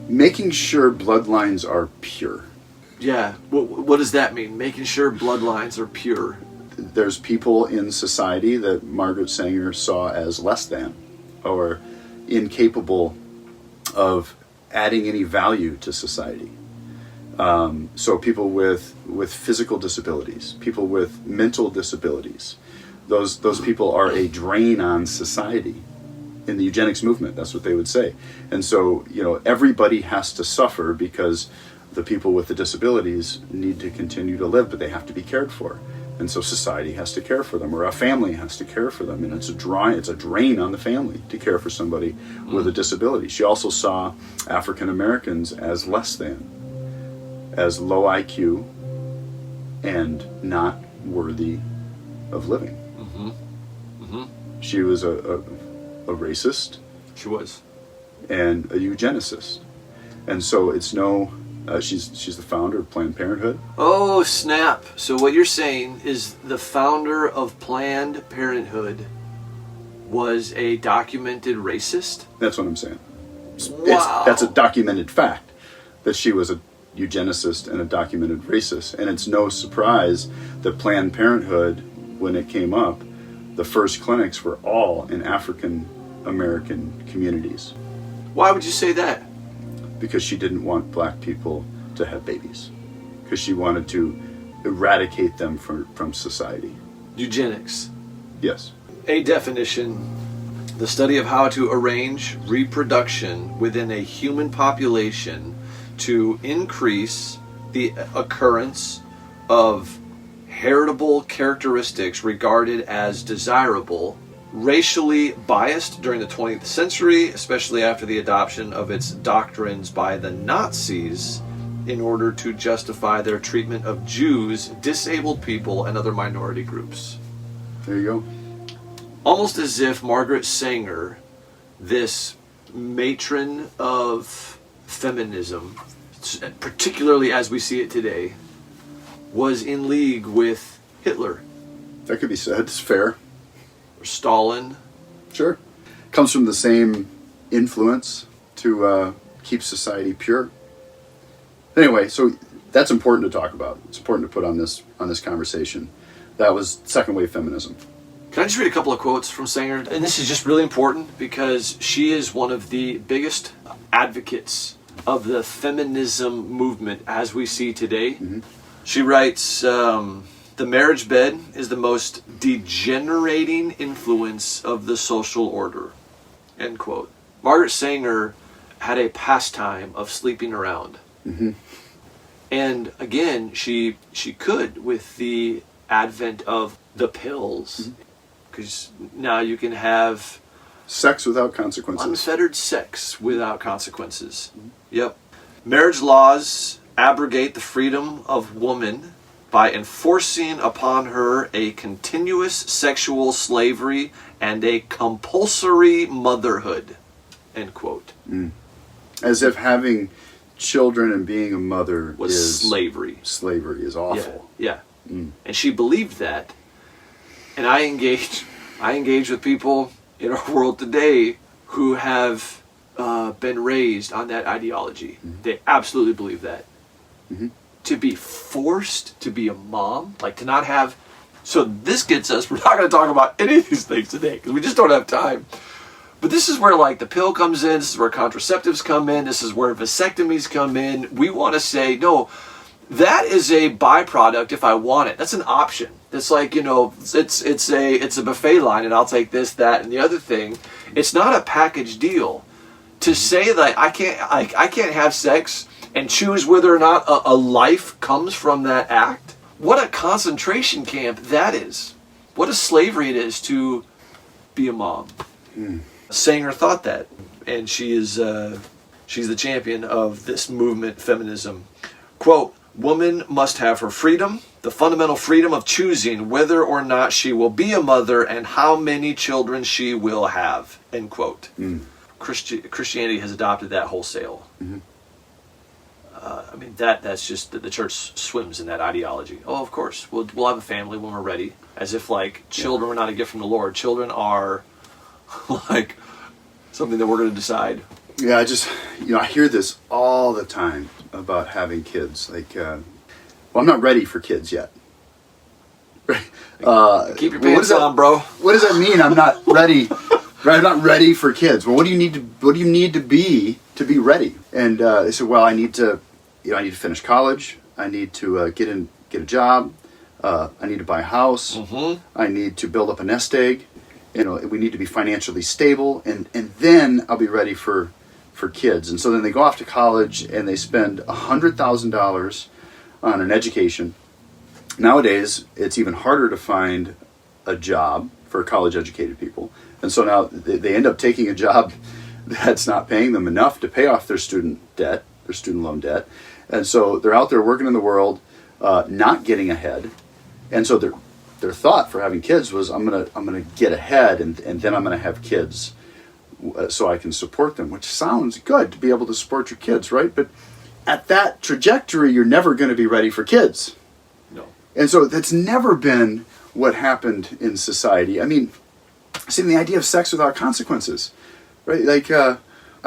making sure bloodlines are pure. Yeah. What does that mean? Making sure bloodlines are pure. There's people in society that Margaret Sanger saw as less than or incapable of adding any value to society. So people with physical disabilities, people with mental disabilities, those people are a drain on society. In the eugenics movement, that's what they would say. And so, everybody has to suffer because the people with the disabilities need to continue to live, but they have to be cared for. And so society has to care for them, or a family has to care for them. And it's a drain on the family to care for somebody with a disability. She also saw African Americans as less than, as low IQ, and not worthy of living. She was a racist. She was. And a eugenicist. And so it's she's the founder of Planned Parenthood. Oh, snap. So what you're saying is the founder of Planned Parenthood was a documented racist? That's what I'm saying. Wow. That's a documented fact, that she was a eugenicist and a documented racist. And it's no surprise that Planned Parenthood, when it came up, the first clinics were all in African American communities. Why would you say that? Because she didn't want black people to have babies. Because she wanted to eradicate them from society. Eugenics. Yes. A definition: the study of how to arrange reproduction within a human population to increase the occurrence of heritable characteristics regarded as desirable, racially biased during the 20th century, especially after the adoption of its doctrines by the Nazis in order to justify their treatment of Jews, disabled people, and other minority groups. There you go. Almost as if Margaret Sanger, this matron of feminism, particularly as we see it today, was in league with Hitler. That could be said. It's fair. Or Stalin. Sure. Comes from the same influence to keep society pure. Anyway, so that's important to talk about. It's important to put on this conversation. That was second wave feminism. Can I just read a couple of quotes from Sanger? And this is just really important because she is one of the biggest advocates of the feminism movement as we see today. Mm-hmm. She writes, the marriage bed is the most degenerating influence of the social order. End quote. Margaret Sanger had a pastime of sleeping around. Mm-hmm. And again, she could with the advent of the pills. Because now you can have sex without consequences. Unfettered sex without consequences. Mm-hmm. Yep. Marriage laws abrogate the freedom of woman by enforcing upon her a continuous sexual slavery and a compulsory motherhood. End quote. Mm. As if having children and being a mother was slavery. Slavery is awful. Yeah. Mm. And she believed that. And I engage with people in our world today who have been raised on that ideology. Mm-hmm. They absolutely believe that. Mm-hmm. To be forced to be a mom, like to not have... So this gets us, we're not going to talk about any of these things today because we just don't have time. But this is where like the pill comes in, this is where contraceptives come in, this is where vasectomies come in. We want to say, no, that is a byproduct if I want it. That's an option. It's like, it's a buffet line and I'll take this, that, and the other thing. It's not a package deal. To say that I can't have sex and choose whether or not a life comes from that act, what a concentration camp that is. What a slavery it is to be a mom. Mm. Sanger thought that, and she's the champion of this movement, feminism. Quote, woman must have her freedom, the fundamental freedom of choosing whether or not she will be a mother and how many children she will have, end quote. Mm. Christianity has adopted that wholesale. Mm-hmm. I mean, that's just the church swims in that ideology. Oh, of course, we'll have a family when we're ready. As if like children are not a gift from the Lord. Children are like something that we're going to decide. Yeah, I hear this all the time about having kids. Like, well, I'm not ready for kids yet. Keep your pants on, bro. What does that mean? I'm not ready. Right, I'm not ready for kids. Well, what do you need to be ready? And they said, well, I need to finish college. I need to get a job. I need to buy a house. Mm-hmm. I need to build up a nest egg. We need to be financially stable, and then I'll be ready for kids. And so then they go off to college and they spend $100,000 on an education. Nowadays, it's even harder to find a job for college-educated people. And so now they end up taking a job that's not paying them enough to pay off their student loan debt. And so they're out there working in the world, not getting ahead. And so their thought for having kids was, I'm gonna get ahead, and then I'm gonna have kids so I can support them, which sounds good to be able to support your kids, right? But at that trajectory, you're never going to be ready for kids. No. And so that's never been what happened in society. I mean, see, the idea of sex without consequences, right? Like, I'm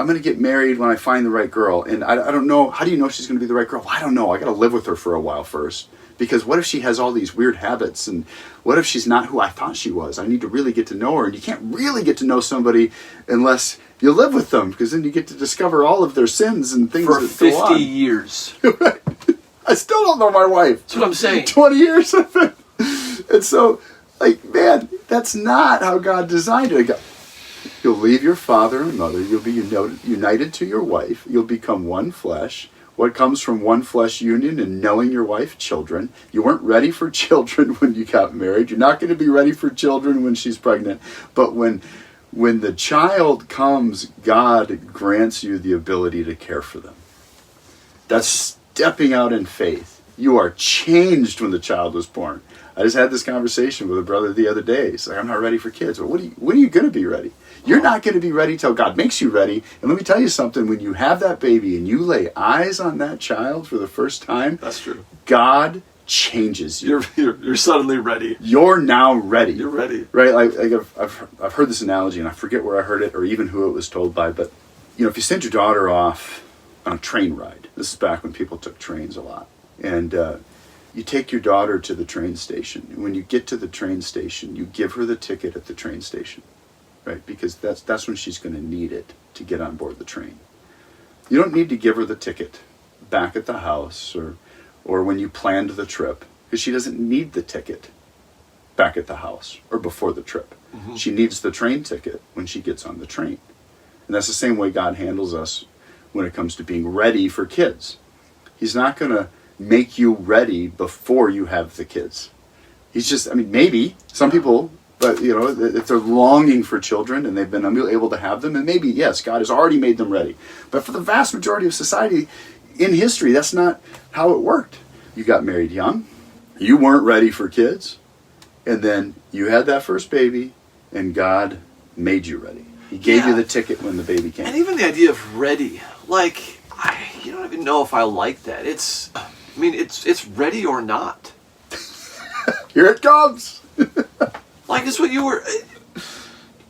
going to get married when I find the right girl, and I don't know, how do you know she's going to be the right girl? Well, I don't know. I got to live with her for a while first. Because what if she has all these weird habits, and what if she's not who I thought she was? I need to really get to know her, and you can't really get to know somebody unless you live with them, because then you get to discover all of their sins and things for that 50 go on. Years. I still don't know my wife. That's what I'm saying. 20 years of it. And so, like, man, that's not how God designed it. You'll leave your father and mother. You'll be united to your wife. You'll become one flesh. What comes from one flesh union and knowing your wife? Children. You weren't ready for children when you got married. You're not going to be ready for children when she's pregnant. But when the child comes, God grants you the ability to care for them. That's stepping out in faith. You are changed when the child was born. I just had this conversation with a brother the other day. He's like, I'm not ready for kids. Well, when are you going to be ready? You're not going to be ready till God makes you ready. And let me tell you something. When you have that baby and you lay eyes on that child for the first time, that's true. God changes you. You're suddenly ready. You're now ready. You're ready. Right? Like I've heard this analogy, and I forget where I heard it or even who it was told by. But if you send your daughter off on a train ride, this is back when people took trains a lot, and you take your daughter to the train station. And when you get to the train station, you give her the ticket at the train station. Right, because that's when she's going to need it to get on board the train. You don't need to give her the ticket back at the house or when you planned the trip, because she doesn't need the ticket back at the house or before the trip. Mm-hmm. She needs the train ticket when she gets on the train. And that's the same way God handles us when it comes to being ready for kids. He's not going to make you ready before you have the kids. He's just, maybe some people... But, if they're longing for children and they've been able to have them, and maybe, yes, God has already made them ready. But for the vast majority of society in history, that's not how it worked. You got married young, you weren't ready for kids, and then you had that first baby, and God made you ready. He gave you the ticket when the baby came. And even the idea of ready, like, you don't even know if I like that. It's ready or not. Here it comes. Like, it's what you were...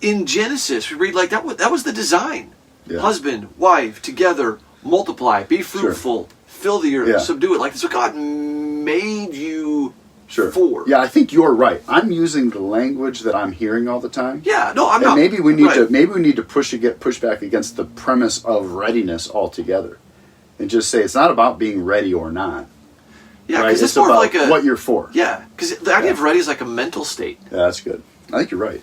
In Genesis, we read, like, that was the design. Yeah. Husband, wife, together, multiply, be fruitful, fill the earth, subdue it. Like, that's what God made you for. Yeah, I think you're right. I'm using the language that I'm hearing all the time. Yeah, no, I'm not. Maybe we need to push back against the premise of readiness altogether. And just say it's not about being ready or not. Yeah, because it's more about like what you're for. Yeah, because the idea of ready is like a mental state. Yeah, that's good. I think you're right.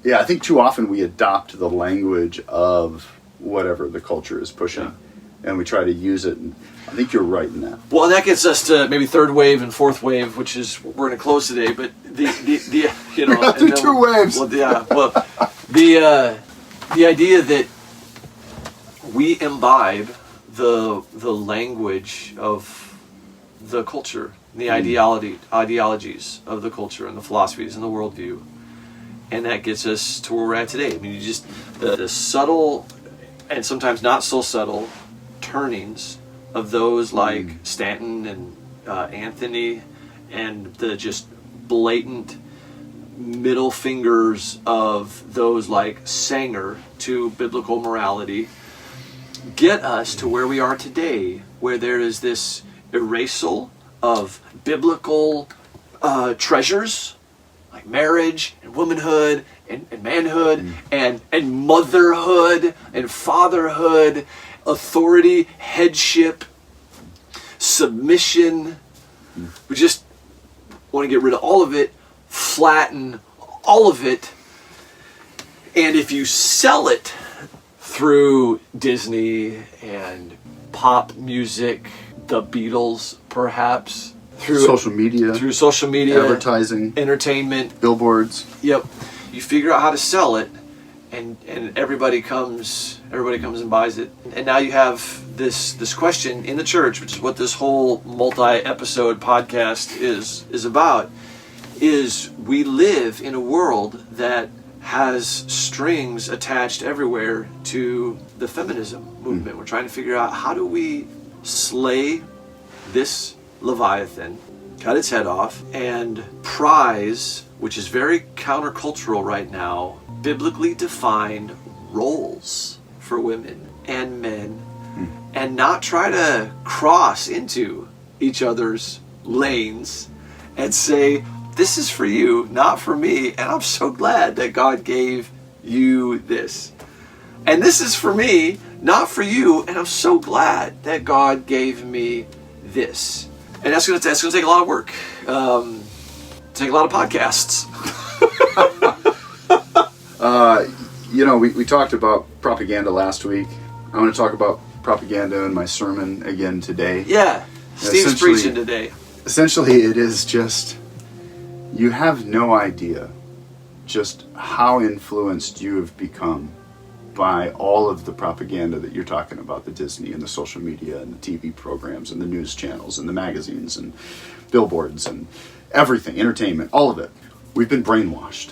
Yeah, I think too often we adopt the language of whatever the culture is pushing, and we try to use it. And I think you're right in that. Well, and that gets us to maybe third wave and fourth wave, which is we're going to close today. But the through two waves. Well, the idea that we imbibe the language of the culture, the ideologies of the culture and the philosophies and the worldview. And that gets us to where we're at today. You just, the subtle and sometimes not so subtle turnings of those like Stanton and Anthony, and the just blatant middle fingers of those like Sanger to biblical morality, get us to where we are today, where there is this erasal of biblical treasures like marriage and womanhood and manhood and motherhood and fatherhood, authority, headship, submission. We just want to get rid of all of it, flatten all of it, and if you sell it through Disney and pop music, the Beatles perhaps, through social media, advertising, entertainment, billboards. Yep. You figure out how to sell it, and everybody comes and buys it. And now you have this question in the church, which is what this whole multi-episode podcast is about, is we live in a world that has strings attached everywhere to the feminism movement. We're trying to figure out, how do we slay this Leviathan, cut its head off, and prize, which is very countercultural right now, biblically defined roles for women and men, and not try to cross into each other's lanes and say, this is for you, not for me, and I'm so glad that God gave you this. And this is for me, not for you, and I'm so glad that God gave me this. And that's going to take a lot of work. Take a lot of podcasts. We talked about propaganda last week. I want to talk about propaganda in my sermon again today. Yeah, Steve's preaching today. Essentially, it is just, you have no idea just how influenced you have become by all of the propaganda that you're talking about, the Disney and the social media and the TV programs and the news channels and the magazines and billboards and everything, entertainment, all of it. We've been brainwashed.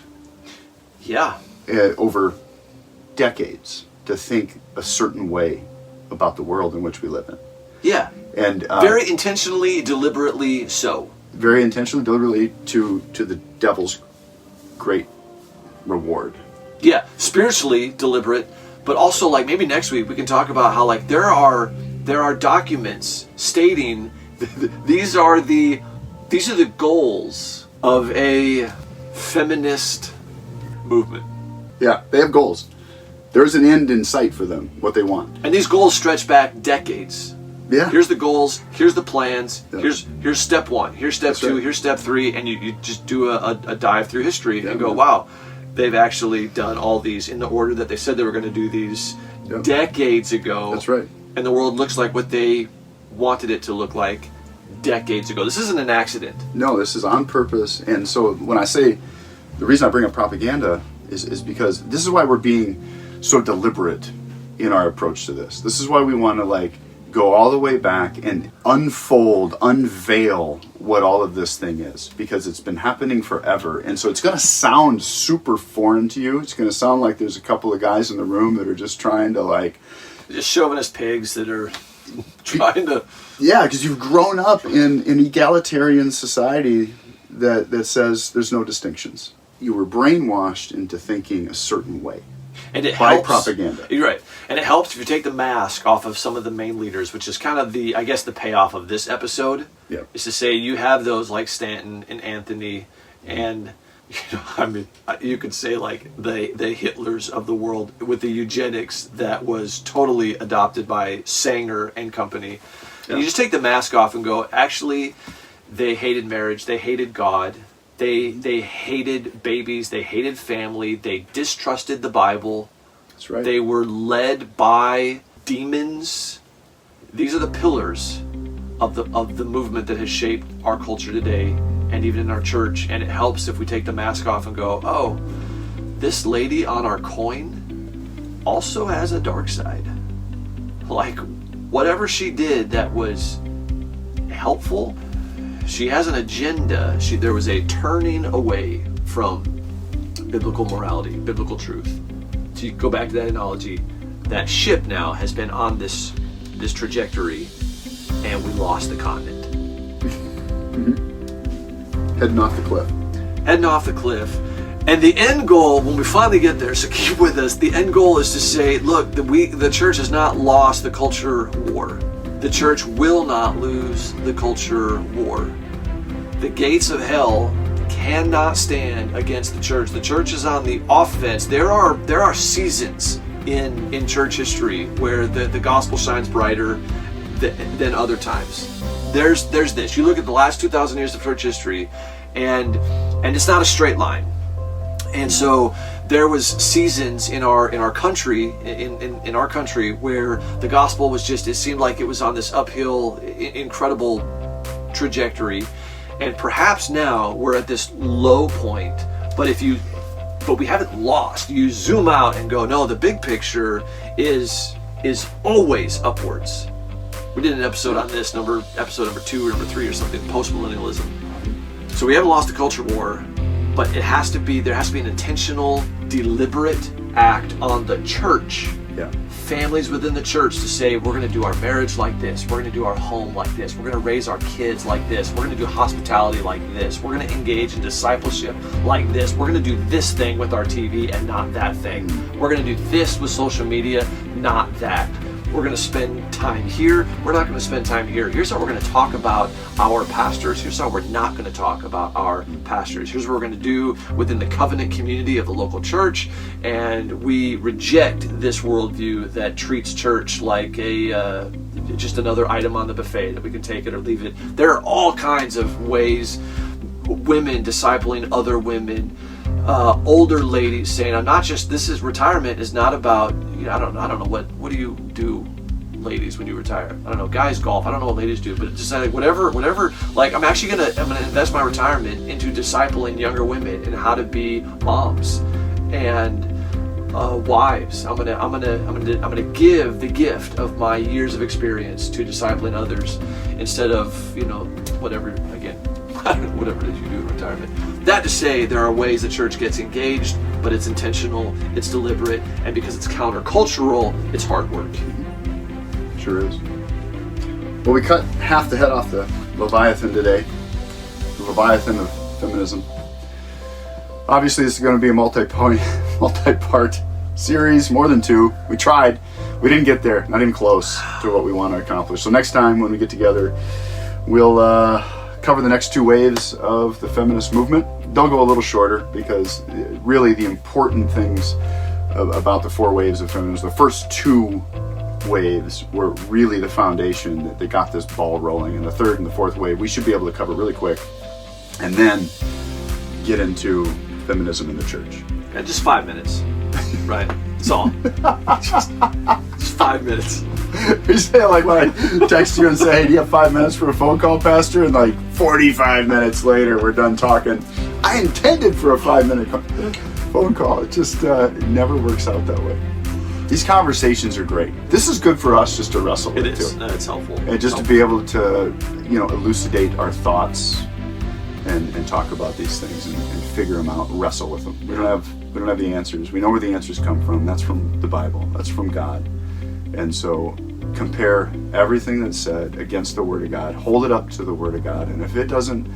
Yeah. Over decades to think a certain way about the world in which we live in. Yeah. And very intentionally, deliberately so. Very intentionally, deliberately to the devil's great reward. Yeah, spiritually deliberate, but also like maybe next week we can talk about how like there are documents stating these are the goals of a feminist movement. Yeah, they have goals. There's an end in sight for them, what they want. And these goals stretch back decades. Yeah. Here's the goals, here's the plans, Yeah. here's step 1, here's step 2, right. here's step 3, and you just do a dive through history and go, wow, they've actually done all these in the order that they said they were going to do these decades ago. That's right. And the world looks like what they wanted it to look like decades ago. This isn't an accident. No, this is on purpose. And so when I say, the reason I bring up propaganda is because this is why we're being so deliberate in our approach to this. This is why we want to go all the way back and unveil what all of this thing is, because it's been happening forever. And so it's going to sound super foreign to you. It's going to sound like there's a couple of guys in the room that are just trying to just chauvinist pigs that are trying to... Yeah, because you've grown up in an egalitarian society that says there's no distinctions. You were brainwashed into thinking a certain way. And it by helps, propaganda. You're right. And it helps if you take the mask off of some of the main leaders, which is kind of the payoff of this episode. Yep. Is to say you have those like Stanton and Anthony and, you could say like the Hitlers of the world with the eugenics that was totally adopted by Sanger and company. And you just take the mask off and go, actually, they hated marriage, they hated God, they hated babies, they hated family, they distrusted the Bible. That's right. They were led by demons. These are the pillars of the movement that has shaped our culture today and even in our church. And it helps if we take the mask off and go, oh, this lady on our coin also has a dark side. Like, whatever she did that was helpful, she has an agenda. There was a turning away from biblical morality, biblical truth. To go back to that analogy, that ship now has been on this trajectory and we lost the continent. Heading off the cliff. Heading off the cliff. And the end goal, when we finally get there, so keep with us, the end goal is to say, look, the church has not lost the culture war. The church will not lose the culture war. The gates of hell cannot stand against the church. The church is on the offense. There are seasons in church history where the gospel shines brighter than other times. There's this. You look at the last 2,000 years of church history, and it's not a straight line. And so there was seasons in our country in our country where the gospel was just, it seemed like it was on this uphill, incredible trajectory. And perhaps now we're at this low point, but we haven't lost. You zoom out and go, no, the big picture is always upwards. We did an episode on this, episode number 2 or number 3 or something, postmillennialism. So we haven't lost the culture war, but there has to be an intentional, deliberate act on the church, families within the church, to say, we're going to do our marriage like this, we're going to do our home like this, we're going to raise our kids like this, we're going to do hospitality like this, we're going to engage in discipleship like this, we're going to do this thing with our TV and not that thing, we're going to do this with social media, not that. We're going to spend time here. We're not going to spend time here. Here's how we're going to talk about our pastors. Here's how we're not going to talk about our pastors. Here's what we're going to do within the covenant community of the local church. And we reject this worldview that treats church like just another item on the buffet that we can take it or leave it. There are all kinds of ways, women discipling other women, older ladies saying, I'm not just, retirement is not about, I don't know, what do you do, ladies, when you retire? I don't know, guys golf, I don't know what ladies do, but it's just like whatever, like I'm gonna invest my retirement into discipling younger women and how to be moms and wives. I'm gonna give the gift of my years of experience to discipling others instead of, whatever it is you do in retirement. That to say, there are ways the church gets engaged, but it's intentional, it's deliberate, and because it's countercultural, it's hard work. Sure is. Well, we cut half the head off the Leviathan today, the Leviathan of feminism. Obviously, this is going to be a multi-part series, more than 2. We tried. We didn't get there, not even close to what we want to accomplish. So next time when we get together, we'll cover the next 2 waves of the feminist movement. They'll go a little shorter because really the important things about the 4 waves of feminism, the first 2 waves were really the foundation that got this ball rolling. And the 3rd and the 4th wave, we should be able to cover really quick and then get into feminism in the church. Yeah, just 5 minutes, right? That's all. just 5 minutes. You say, like, when I text you and say, hey, do you have 5 minutes for a phone call, Pastor? And like 45 minutes later, we're done talking. I intended for a 5-minute phone call. It just never works out that way. These conversations are great. This is good for us just to wrestle with it. It is. Too. It's helpful. And just to be able to, elucidate our thoughts and talk about these things and figure them out, wrestle with them. We don't have the answers. We know where the answers come from. That's from the Bible. That's from God. And so compare everything that's said against the Word of God. Hold it up to the Word of God. And if it doesn't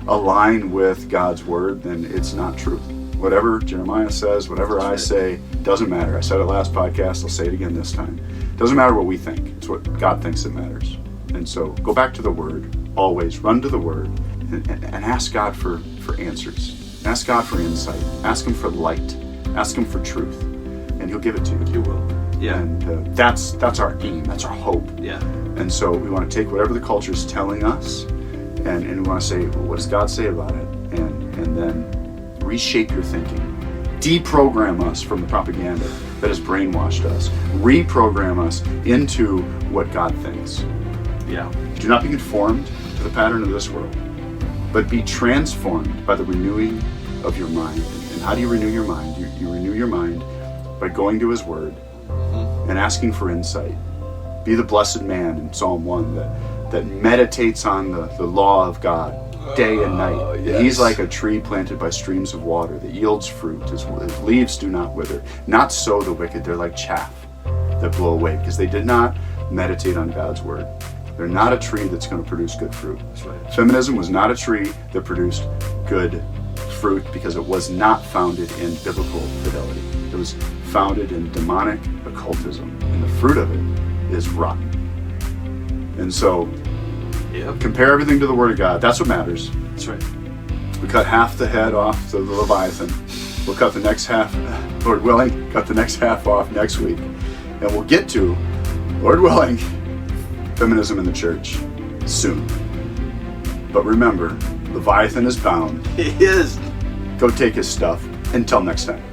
align with God's Word, then it's not truth. Whatever Jeremiah says, whatever I say, doesn't matter. I said it last podcast. I'll say it again this time. Doesn't matter what we think. It's what God thinks that matters. And so go back to the Word. Always run to the Word and ask God for answers. Ask God for insight. Ask Him for light. Ask Him for truth. And He'll give it to you. He will. Yeah. And that's our aim. That's our hope. Yeah. And so we want to take whatever the culture is telling us and we want to say, well, what does God say about it? And then reshape your thinking. Deprogram us from the propaganda that has brainwashed us. Reprogram us into what God thinks. Yeah. Do not be conformed to the pattern of this world, but be transformed by the renewing of your mind. And how do you renew your mind? You renew your mind by going to His Word and asking for insight. Be the blessed man in Psalm 1 that meditates on the law of God day and night. Yes. He's like a tree planted by streams of water that yields fruit. His leaves do not wither. Not so the wicked. They're like chaff that blow away because they did not meditate on God's Word. They're not a tree that's going to produce good fruit. That's right. Feminism was not a tree that produced good fruit because it was not founded in biblical fidelity. It was founded in demonic occultism, and the fruit of it is rotten. And so, compare everything to the Word of God. That's what matters. That's right. We cut half the head off the Leviathan. We'll cut the next half, Lord willing, cut the next half off next week. And we'll get to, Lord willing, Feminism in the Church soon. But remember, Leviathan is bound. He is. Go take his stuff. Until next time.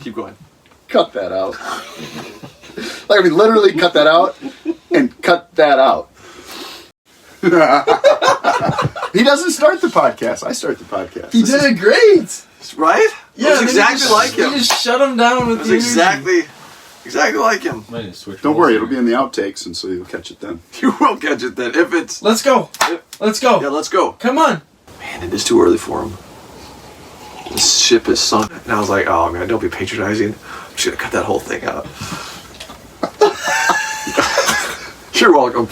Keep going. Cut that out. Like, I mean, literally cut that out and cut that out. He doesn't start the podcast. I start the podcast. He did it great. Right? Yeah, It was exactly like him. You just shut him down with It was the exactly like him. Don't worry, it'll be in the outtakes, and so you'll catch it then. You will catch it then. If it's... Let's go. Let's go. Yeah, let's go. Come on. Man, it is too early for him. The ship is sunk. And I was like, oh man, don't be patronizing. I'm just gonna cut that whole thing out. You're welcome.